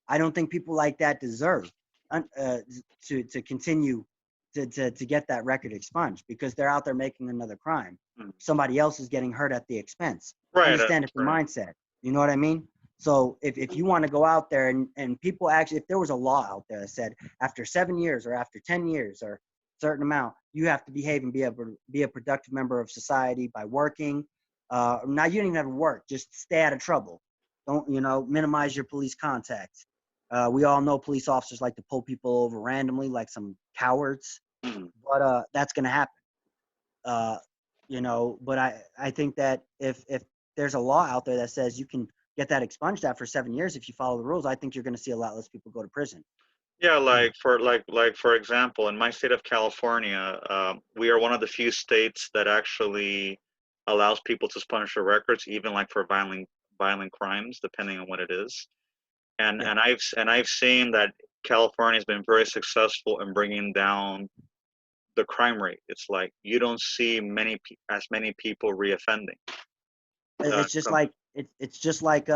I don't think people like that deserve to continue to get that record expunged because they're out there making another crime. Mhm. Somebody else is getting hurt at the expense. Right. Understand it's the Right. mindset. You know what I mean? So if you want to go out there and people actually, if there was a law out there that said after 7 years or after 10 years or a certain amount, you have to behave and be a productive member of society by working. Now you don't even have to work. Just stay out of trouble. Don't, minimize your police contacts. We all know police officers like to pull people over randomly like some cowards, Mhm. but that's going to happen. But I think that if there's a law out there that says you can get that expunged after 7 years if you follow the rules, I think you're going to see a lot less people go to prison. Yeah, for example, in my state of California, we are one of the few states that actually allows people to sponge their records, even like for violent crimes, depending on what it is. And Yeah. I've seen that California has been very successful in bringing down the crime rate. It's like you don't see as many people reoffending. It's just like it's just like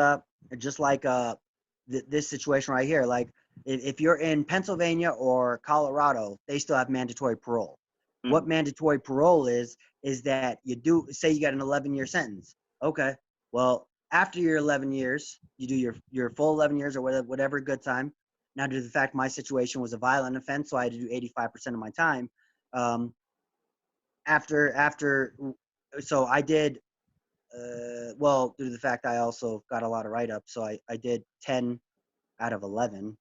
this situation right here. Like if you're in Pennsylvania or Colorado, they still have mandatory parole. What mandatory parole is that you do say you got an 11-year sentence. Okay, well after your 11 years, you do your full 11 years or whatever good time. Now, due to the fact my situation was a violent offense, so I had to do 85% of my time. So I did well, due to the fact I also got a lot of write-ups, so I did 10 out of 11.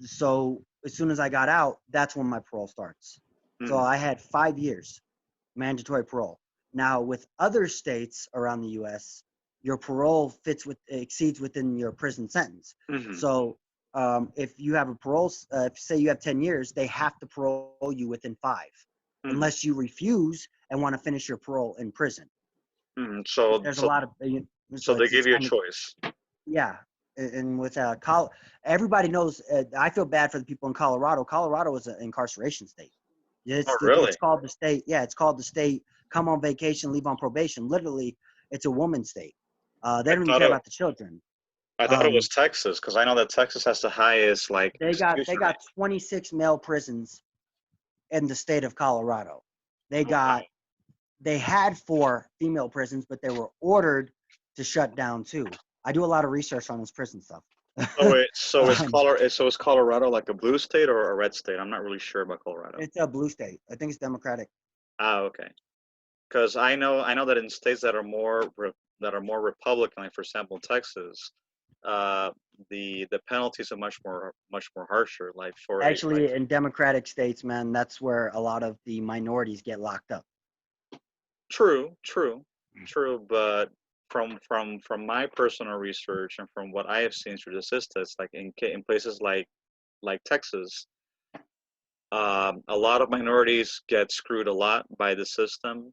So as soon as I got out, that's when my parole starts. So I had 5 years mandatory parole. Now, with other states around the U.S., your parole exceeds within your prison sentence. Mhm. So if you have a parole, say you have 10 years, they have to parole you within 5, unless you refuse and want to finish your parole in prison. So There's a lot of so they give you a kind of, choice. yeah. And with everybody knows. I feel bad for the people in Colorado. Colorado is an incarceration state. Oh, really? It's called the state. Yeah, it's called the state. Come on vacation, leave on probation. Literally, it's a woman's state. They I don't even thought care it, about the children. I thought it was Texas because I know that Texas has the highest like They execution rate. got 26 male prisons in the state of Colorado. Oh, wow. They had 4 female prisons, but they were ordered to shut down 2. I do a lot of research on this prison stuff. So is Colorado like a blue state or a red state? I'm not really sure about Colorado. It's a blue state. I think it's Democratic. Okay. Because I know that in states that are more Republican, like for example Texas, uh, the penalties are much more harsher. Like for Actually, in Democratic states, man, that's where a lot of the minorities get locked up. True, but from my personal research and from what I have seen through the statistics, like in places like Texas, a lot of minorities get screwed a lot by the system,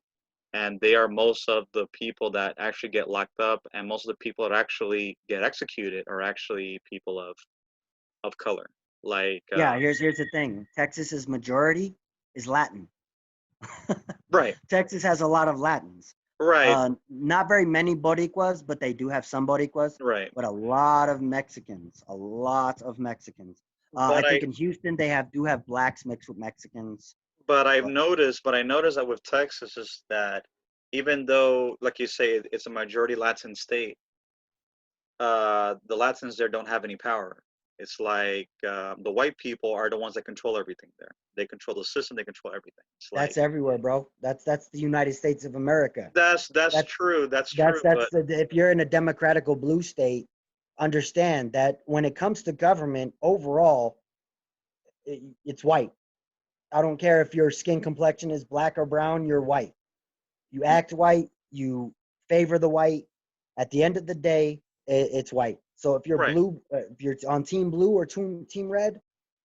and they are most of the people that actually get locked up, and most of the people that actually get executed are actually people of color. Like Yeah, here's the thing. Texas's majority is Latin. right, Texas has a lot of Latins. right, Not very many Boricuas, but they do have some Boricuas. right. But a lot of Mexicans. A lot of Mexicans. I But think in Houston they do have blacks mixed with Mexicans. but I noticed that with Texas is that even though, like you say, it's a majority Latin state, the Latins there don't have any power. It's like the white people are the ones that control everything there. They control the system. They control everything. It's like That's everywhere, bro. That's the United States of America. that's That's true. That's that's true. that's But the, if you're in a democratical blue state, understand that when it comes to government overall, it's white. I don't care if your skin complexion is black or brown, you're white. You act white, you favor the white. At the end of the day, it's white. So if you're right, blue, if you're on team blue or team red,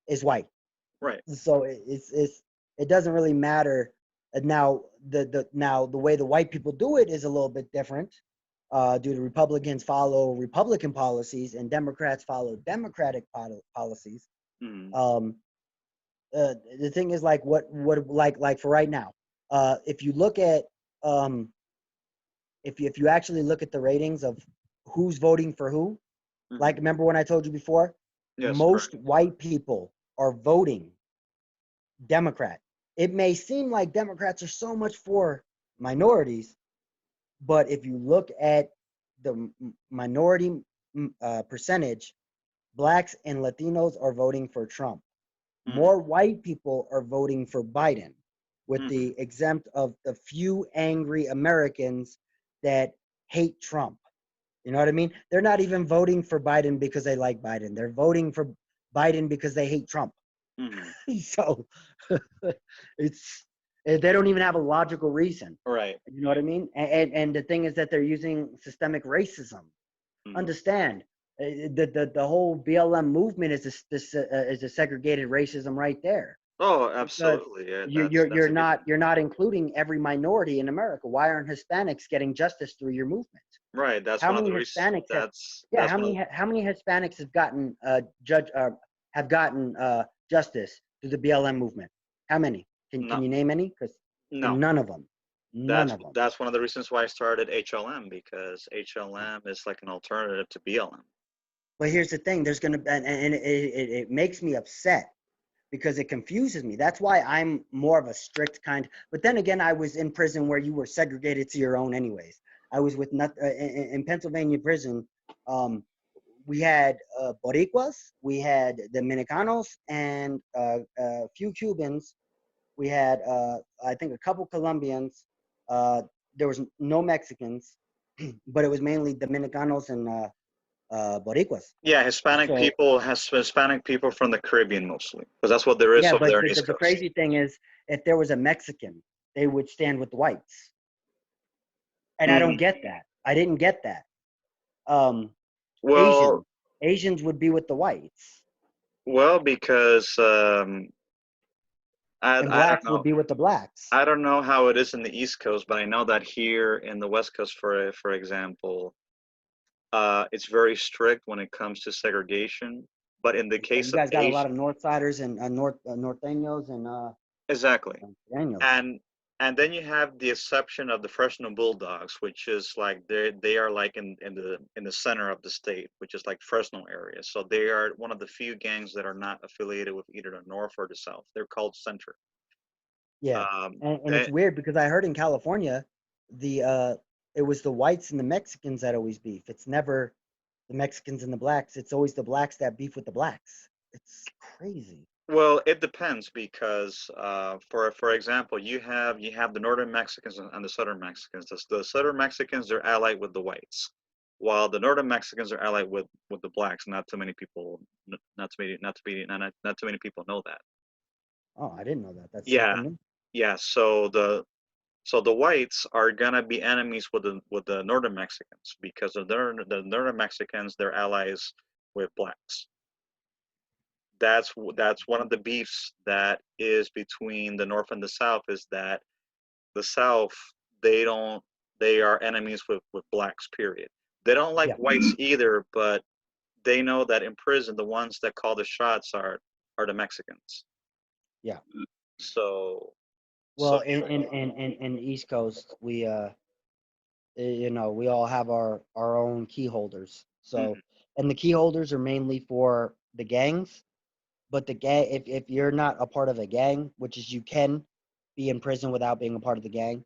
is white. right. So it doesn't really matter. And now the way the white people do it is a little bit different. Due to Republicans follow Republican policies and Democrats follow Democratic policies. Mm, Um, the thing is like what like for right now, if you look at if you actually look at the ratings of who's voting for who, like mm. remember when I told you before, Yes, correct. most white people are voting Democrat. It may seem like Democrats are so much for minorities, but if you look at the minority percentage, blacks and Latinos are voting for Trump. Mm, More white people are voting for Biden, with mm, the exempt of the few angry Americans that hate Trump. You know what I mean? They're not even voting for Biden because they like Biden. They're voting for Biden because they hate Trump. mm. So it's they don't even have a logical reason. Right. You know what I mean? And the thing is that they're using systemic racism. Mm. Understand? The whole BLM movement is a segregated racism right there, Oh, because absolutely. Yeah, you, you're that's you're a given. not you're not including every minority in America. Why aren't Hispanics getting justice through your movement? Right. That's How one of many the reasons. Hispanics have yeah, That's one of how many Hispanics have gotten justice through the BLM movement? How many? Can no, you name any? Because no. none of them. None of them. That's one of the reasons why I started HLM, because HLM is like an alternative to BLM. But here's the thing: there's gonna and it makes me upset because it confuses me. That's why I'm more of a strict kind. But then again, I was in prison where you were segregated to your own, anyways. I was with in Pennsylvania prison. Um, we had Boricuas, we had Dominicanos, and a few Cubans. We had, I think, a couple Colombians. There was no Mexicans, but it was mainly Dominicanos and Boricuas. Yeah, So Hispanic people from the Caribbean mostly, because that's what there is yeah, over but there in East the Coast. crazy thing is, if there was a Mexican, they would stand with the whites, and I don't Mm. get that. I didn't get that. Um, Well, Asian Asians would be with the whites, because and I don't blacks would know. be with the blacks. I don't know how it is in the East Coast, but I know that here in the West Coast, for example, it's very strict when it comes to segregation. But in the Yeah, you case of guys got a lot Asian, of North Siders and Norteños and exactly. Daniels. And then you have the exception of the Fresno Bulldogs, which is like they are like in the center of the state, which is like Fresno area. So they are one of the few gangs that are not affiliated with either the north or the south. They're called center. Yeah, Um, and it's they, weird because I heard in California, the it was the whites and the Mexicans that always beef. It's never the Mexicans and the blacks. It's always the blacks that beef with the blacks. It's crazy. well, it depends because for example, you have the northern Mexicans and the southern Mexicans. The southern Mexicans are allied with the whites, while the northern Mexicans are allied with the blacks. Not too many people, not too many people know that. Oh, I didn't know that. That's Yeah, something new. yeah. So the whites are gonna be enemies with the northern Mexicans because the northern Mexicans, they're allies with blacks. That's one of the beefs that is between the north and the south, is that the south, they don't they are enemies with blacks, period. They don't like Yeah, whites either, but they know that in prison the ones that call the shots are the Mexicans. yeah. So so Well, in the East Coast, we you know, we all have our own key holders. So, mhm, and the key holders are mainly for the gangs. But the gang, if you're not a part of a gang, which is you can, be in prison without being a part of the gang.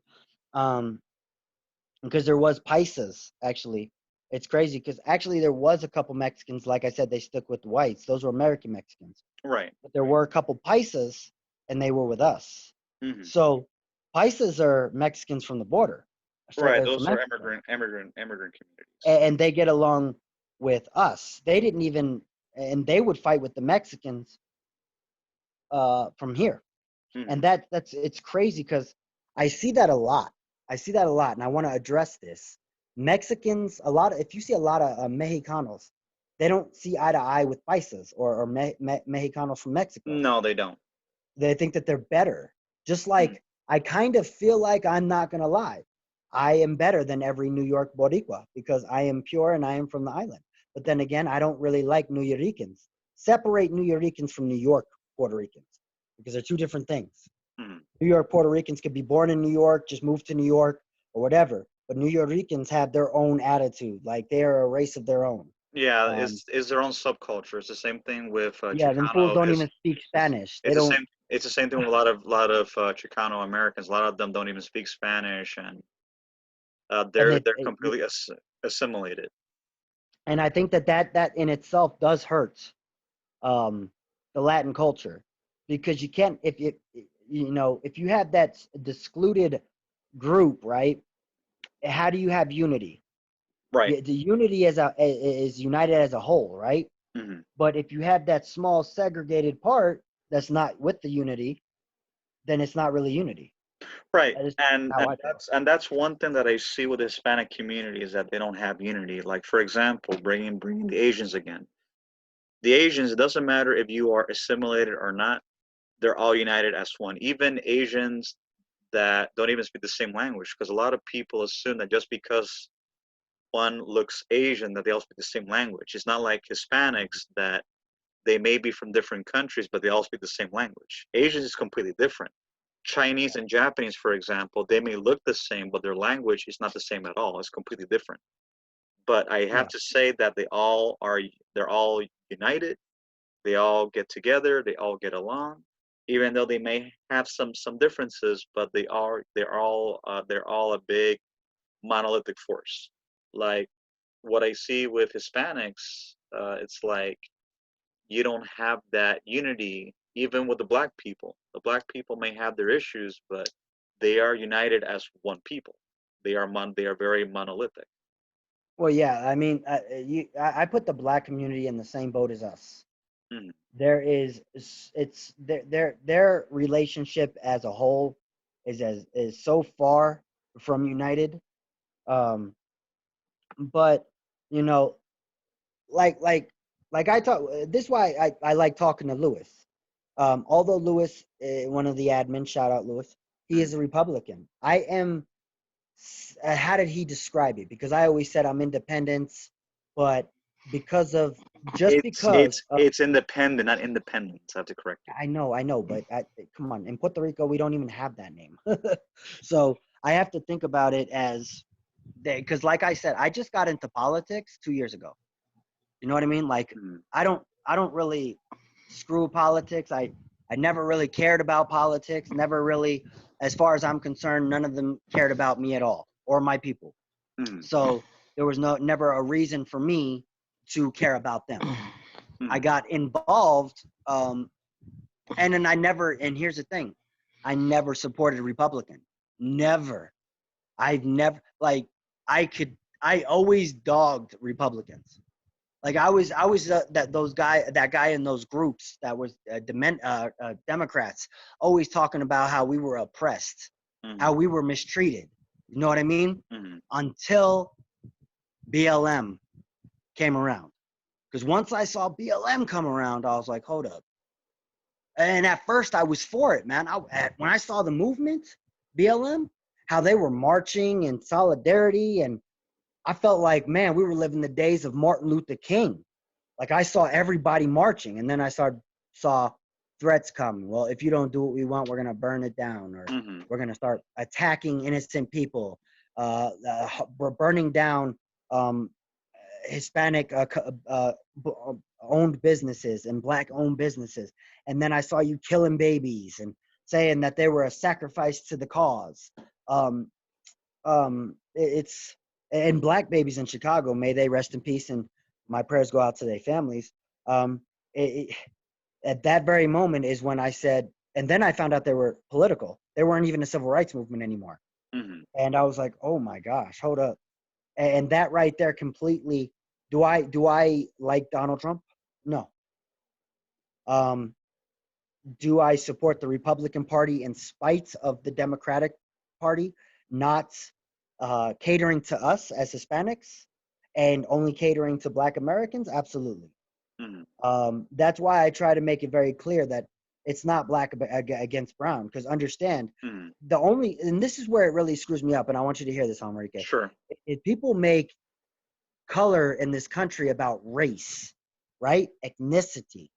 Because there was paisas, actually. It's crazy because actually there was a couple Mexicans. Like I said, they stuck with the whites. Those were American Mexicans. Right. But there were a couple paisas, and they were with us. Hmm. So paisas are Mexicans from the border. Right. From Those are Mexico. immigrant communities. And they get along with us. They didn't even, and they would fight with the Mexicans from here. Mhm. And it's crazy because I see that a lot. And I want to address this. Mexicans, if you see a lot of Mexicanos, they don't see eye to eye with paisas or Mexicanos from Mexico. No, they don't. They think that they're better. Just Mm. like I kind of feel like, I'm not gonna lie, I am better than every New York Boricua because I am pure and I am from the island. But then again, I don't really like New Yorkers. Separate New Yorkers from New York Puerto Ricans because they're two different things. Mhm. New York Puerto Ricans could be born in New York, just move to New York or whatever. But New Yorkers have their own attitude, like they are a race of their own. Yeah, it's their own subculture. It's the same thing with Yeah, them fools Chicano. don't even speak Spanish. They It's the don't. same. It's the same thing with a lot of Chicano Americans. A lot of them don't even speak Spanish, and And they're completely assimilated. and I think that in itself does hurt the Latin culture because you can't if you have that excluded group, right? How do you have unity? Right. The unity is united as a whole, right? Hmm. But if you have that small segregated part that's not with the unity, then it's not really unity. Right. That is And how and I feel. that's one thing that I see with the Hispanic community is that they don't have unity. Like for example, bringing the Asians again. The Asians, it doesn't matter if you are assimilated or not. They're all united as one. Even Asians that don't even speak the same language, because a lot of people assume that just because one looks Asian, that they all speak the same language. It's not like Hispanics that they may be from different countries, but they all speak the same language. Asians is completely different. Chinese and Japanese, for example, they may look the same, but their language is not the same at all. It's completely different. But I have Yeah. to say that they're all united. They all get together. They all get along, even though they may have some differences. But they're all a big monolithic force. Like what I see with Hispanics, it's like you don't have that unity even with the black people. The black people may have their issues, but they are united as one people. They are very monolithic. Well, yeah. I mean, I put the black community in the same boat as us. Mhm. There is it's their relationship as a whole is so far from united. Um, but you know, like like like I talk. This is why I like talking to Lewis. Although Lewis, one of the admins, shout out Lewis, he Mhm. is a Republican. I am. How did he describe it? Because I always said I'm independence, but because of just It's because it's of it's independent, not independence. I have to correct you. I know, but come on, in Puerto Rico we don't even have that name, so I have to think about it as because, like I said, I just got into politics 2 years ago. You know what I mean? Like Mhm. I don't really screw politics. I never really cared about politics. Never really, as far as I'm concerned, none of them cared about me at all or my people. Mhm. So there was never a reason for me to care about them. I Mhm. got involved, and then and here's the thing, I never supported Republican. Never. I've never, like, I always dogged Republicans. Like I was that guy in those groups that was Democrats, always talking about how we were oppressed, how Mhm. we were mistreated. You know what I mean? Mhm. Until BLM came around. Because once I saw BLM come around, I was like, hold up. And at first, I was for it, man. When I saw the movement, BLM, how they were marching in solidarity, and I felt like, man, we were living the days of Martin Luther King. Like I saw everybody marching, and then saw threats come. Well, if you don't do what we want, we're gonna burn it down, or Mhm. we're gonna start attacking innocent people. We're burning down um, Hispanic owned businesses and black owned businesses. And then I saw you killing babies and saying that they were a sacrifice to the cause. It's and black babies in Chicago, may they rest in peace, and my prayers go out to their families. It, at that very moment is when I said, and then I found out they were political. They weren't even a civil rights movement anymore. Mm-hmm. And I was like, oh my gosh, hold up. And that right there completely, do I like Donald Trump? No. Do I support the Republican Party in spite of the Democratic Party not catering to us as Hispanics and only catering to Black Americans? Absolutely. Mm-hmm. That's why I try to make it very clear that it's not black against brown, because understand Mm-hmm. the only, and this is where it really screws me up, and I want you to hear this, Enrique. Sure. If people make color in this country about race, right? Ethnicity.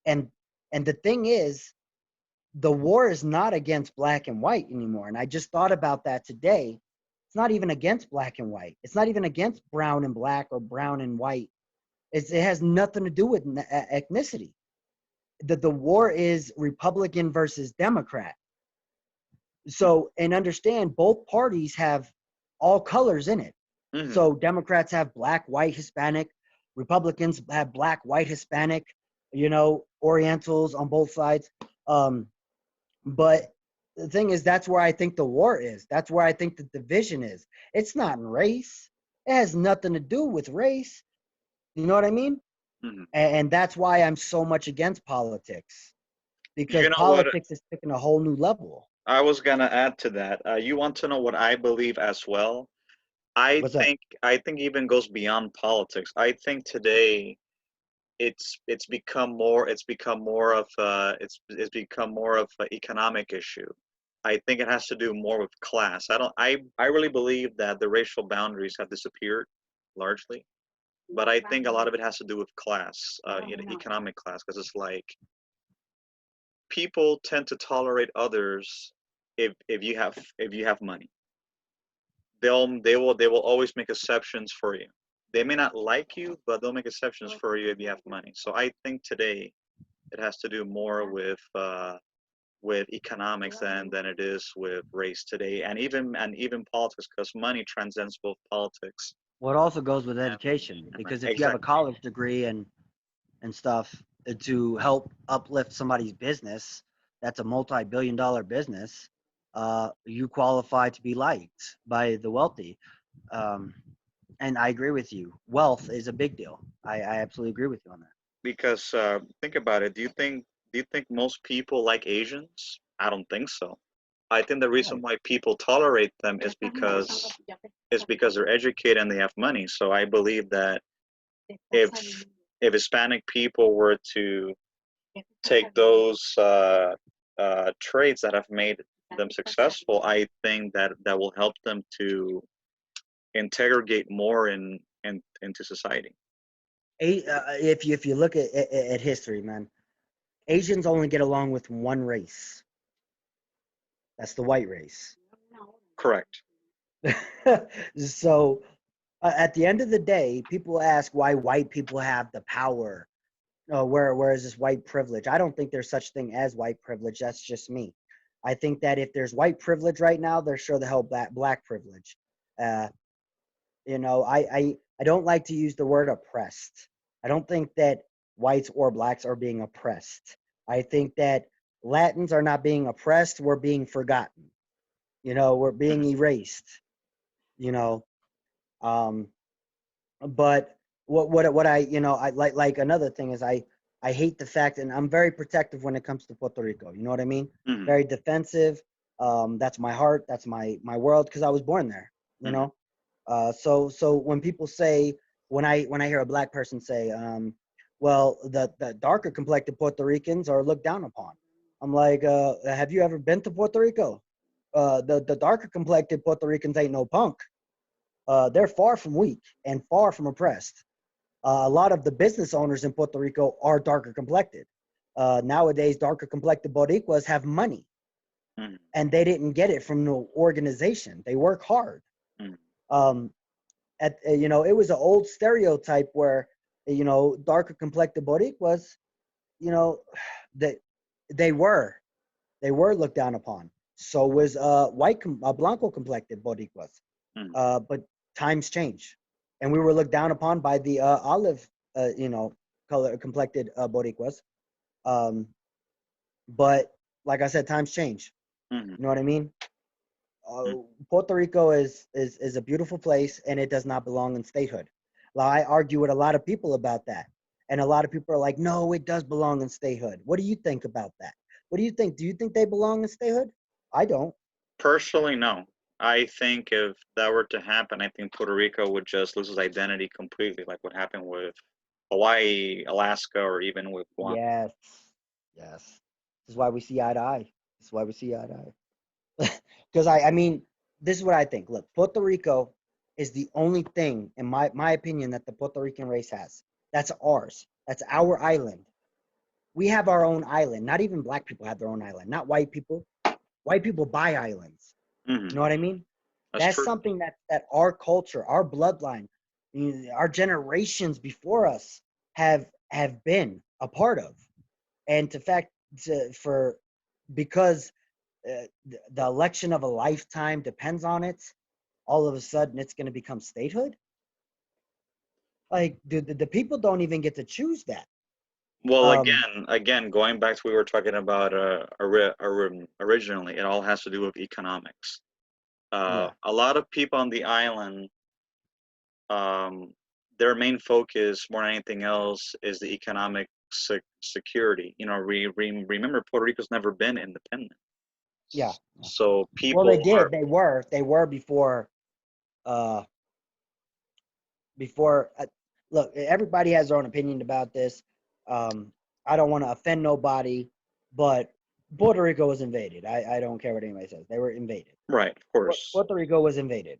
And the thing is, the war is not against black and white anymore. And I just thought about that today. It's not even against black and white. It's not even against brown and black or brown and white. It has nothing to do with ethnicity. The war is Republican versus Democrat. So, and understand both parties have all colors in it. Mm-hmm. So Democrats have black, white, Hispanic. Republicans have black, white, Hispanic, Orientals on both sides. But the thing is, that's where I think the war is. That's where I think the division is. It's not in race. It has nothing to do with race. You know what I mean? Mm-hmm. And that's why I'm so much against politics, because You know what? politics is taking a whole new level. I was gonna add to that. You want to know what I believe as well? I What's that? think I think even goes beyond politics. I think today it's become more of it's become more of an economic issue. I think it has to do more with class. I really believe that the racial boundaries have disappeared largely, but I think a lot of it has to do with class, economic class, because it's like people tend to tolerate others if you have money. They will always make exceptions for you. They may not like you, but they'll make exceptions for you if you have money. So I think today it has to do more with economics than it is with race today, and even politics, because money transcends both politics. Well, it also goes with education, because if you have a Exactly. college degree and stuff to help uplift somebody's business, that's a multi-billion-dollar business. You qualify to be liked by the wealthy. Um, and I agree with you. Wealth is a big deal. I absolutely agree with you on that. Because think about it. Do you think most people like Asians? I don't think so. I think the reason Right. why people tolerate them is because they're educated and they have money. So I believe that if Hispanic people were to take those traits that have made them successful, I think that will help them to integrate more into society. If you look at history, man, Asians only get along with one race. That's the white race. Correct. So at the end of the day, people ask why white people have the power. Where is this white privilege? I don't think there's such thing as white privilege. That's just me. I think that if there's white privilege right now, there's sure the hell black privilege. Uh, I don't like to use the word oppressed. I don't think that whites or blacks are being oppressed. I think that Latins are not being oppressed. We're being forgotten. We're being erased. You know, um, but what I like another thing is I hate the fact, and I'm very protective when it comes to Puerto Rico. You know what I mean? Hmm. Very defensive. That's my heart. That's my world, because I was born there. You Hmm. know. So when people say, when I hear a black person say, well, the darker complected Puerto Ricans are looked down upon, I'm like, have you ever been to Puerto Rico? The darker complected Puerto Ricans ain't no punk. They're far from weak and far from oppressed. A lot of the business owners in Puerto Rico are darker complected. Nowadays, darker complected Boricuas have money, Hmm. and they didn't get it from no organization. They work hard. Hmm. Um, it was an old stereotype where, darker complected Boricuas, you know, that they were, They were looked down upon. So was blanco complected Boricuas. Mm. But times change, and we were looked down upon by the olive, color complected Boricuas. But like I said, times change. Mhm. You know what I mean? Mm. Puerto Rico is a beautiful place, and it does not belong in statehood. I argue with a lot of people about that, and a lot of people are like, "No, it does belong in statehood." What do you think about that? What do you think? Do you think they belong in statehood? I don't. Personally, no. I think if that were to happen, I think Puerto Rico would just lose its identity completely, like what happened with Hawaii, Alaska, or even with Guam. Yes, yes. This is why we see eye to eye. This is why we see eye to eye. Because I mean, this is what I think. Look, Puerto Rico is the only thing, in my opinion, that the Puerto Rican race has. That's ours. That's our island. We have our own island. Not even black people have their own island. Not white people. White people buy islands. Hmm. You know what I mean? That's That's true. something that our culture, our bloodline, our generations before us have been a part of. And for because the election of a lifetime depends on it, all of a sudden it's going to become statehood. Like the people don't even get to choose that. Well, Um, again, going back to what we were talking about originally, it all has to do with economics. yeah, A lot of people on the island, um, their main focus more than anything else is the economic security. You know, remember Puerto Rico's never been independent, yeah. so Well, they people are did. They were before. Uh, before. Look, everybody has their own opinion about this. Um, I don't want to offend nobody, but Puerto Rico was invaded. I don't care what anybody says. They were invaded. right, of course, Puerto Rico was invaded.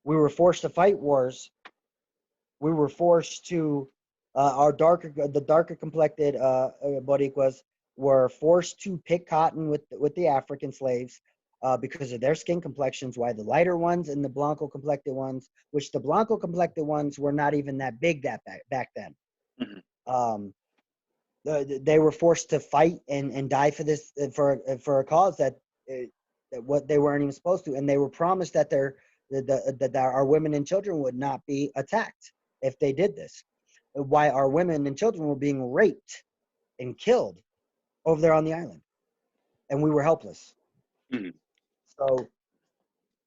We were forced to fight wars. We were forced to the darker complected Boricuas were forced to pick cotton with the African slaves because of their skin complexions. Why the lighter ones and the blanco complected ones, which the blanco complected ones were not even that big back then. hmm Um, they were forced to fight and die for this for a cause that what they weren't even supposed to, and they were promised that that our women and children would not be attacked if they did this. Why our women and children were being raped and killed over there on the island, and we were helpless. hmm So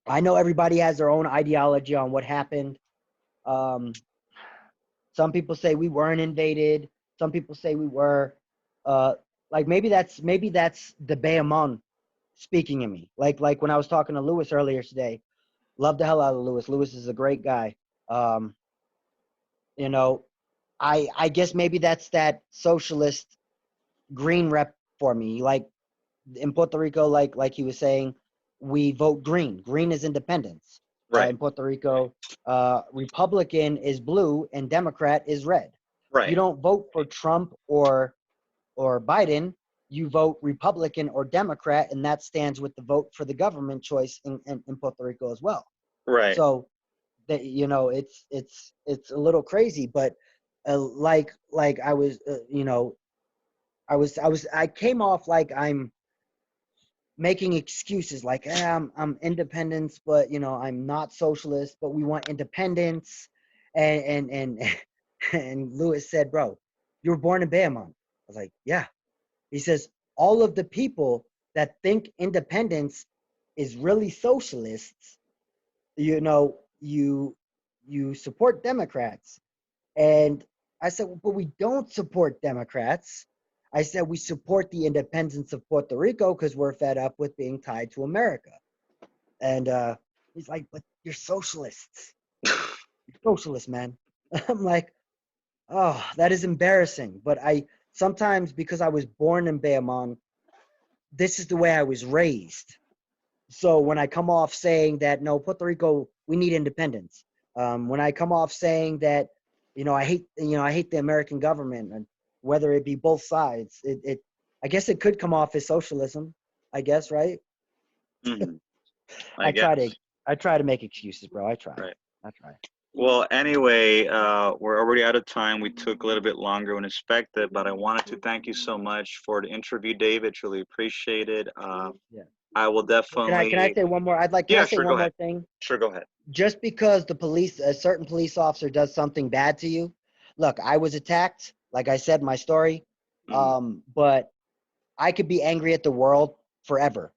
I know everybody has their own ideology on what happened. Um, some people say we weren't invaded. Some people say we were. Uh, like maybe that's the Bayamon speaking in me. Like when I was talking to Lewis earlier today. Love the hell out of Lewis. Lewis is a great guy. Um, you know, I guess maybe that's that socialist green rep for me. Like in Puerto Rico, like he was saying, we vote green. Green is independence. right, In Puerto Rico, Republican is blue and Democrat is red. You right, don't vote for Trump or Biden. You vote Republican or Democrat, and that stands with the vote for the government choice in Puerto Rico as well. right. So that it's a little crazy, but like I was I came off like I'm making excuses like I'm independence, but I'm not socialist, but we want independence. And and Lewis said, bro, you were born in Bayamon. I was like, yeah. He says all of the people that think independence is really socialists, you support Democrats. And I said, well, but we don't support Democrats. I said we support the independence of Puerto Rico because we're fed up with being tied to America. And he's like, but you're socialists. You're socialists, man. I'm like, oh, that is embarrassing. But I sometimes, because I was born in Bayamon, this is the way I was raised. So when I come off saying that no, Puerto Rico, we need independence. When I come off saying that, I hate the American government, and whether it be both sides, I guess it could come off as socialism. I guess, right? hmm I I try to, guess, I try to make excuses, bro. I try. right. I try. Well, anyway, we're already out of time. We took a little bit longer than expected, but I wanted to thank you so much for the interview, David. Truly appreciate it. Yeah. I will Can I definitely. say one more? Can I Yeah, say sure. Go one ahead. more thing? Sure, go ahead. Just because a certain police officer does something bad to you, look, I was attacked, like I said, my story, Mhm. but I could be angry at the world forever.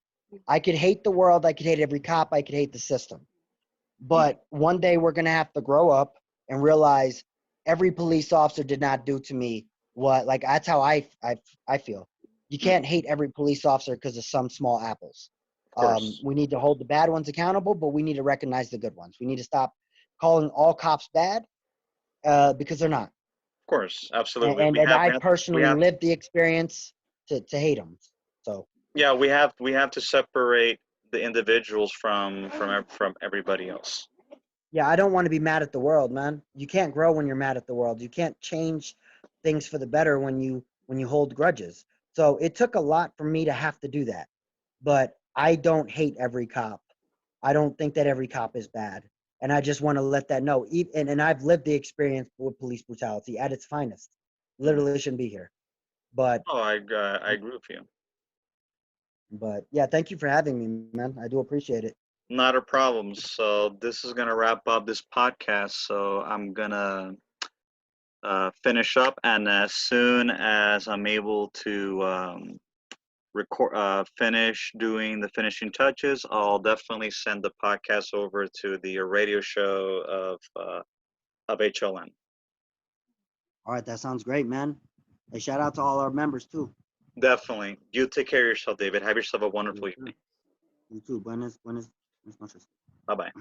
I could hate the world. I could hate every cop. I could hate the system. But one day we're going to have to grow up and realize every police officer did not do to me what, like, that's how I feel. You Mhm. can't hate every police officer because of some small apples. Of course. We need to hold the bad ones accountable, but we need to recognize the good ones. We need to stop calling all cops bad because they're not. Of course. And, Absolutely. and, We and have. I We personally have. lived the experience to hate them. So, Yeah, we have to separate the individuals from everybody else. yeah, I don't want to be mad at the world, man. You can't grow when you're mad at the world. You can't change things for the better when you hold grudges. So it took a lot for me to have to do that. But I don't hate every cop. I don't think that every cop is bad. And I just want to let that know. And I've lived the experience with police brutality at its finest. Mhm. Literally shouldn't be here. But Oh, I agree with you. but yeah, thank you for having me, man. I do appreciate it. Not a problem. So this is gonna wrap up this podcast. So I'm gonna finish up, and as soon as I'm able to record, finish doing the finishing touches, I'll definitely send the podcast over to the radio show of HLN. All right, that sounds great, man. Hey, shout out to all our members too. Definitely. You take care of yourself, David. Have yourself a You wonderful too. evening. You too. Buenas noches. Bye bye.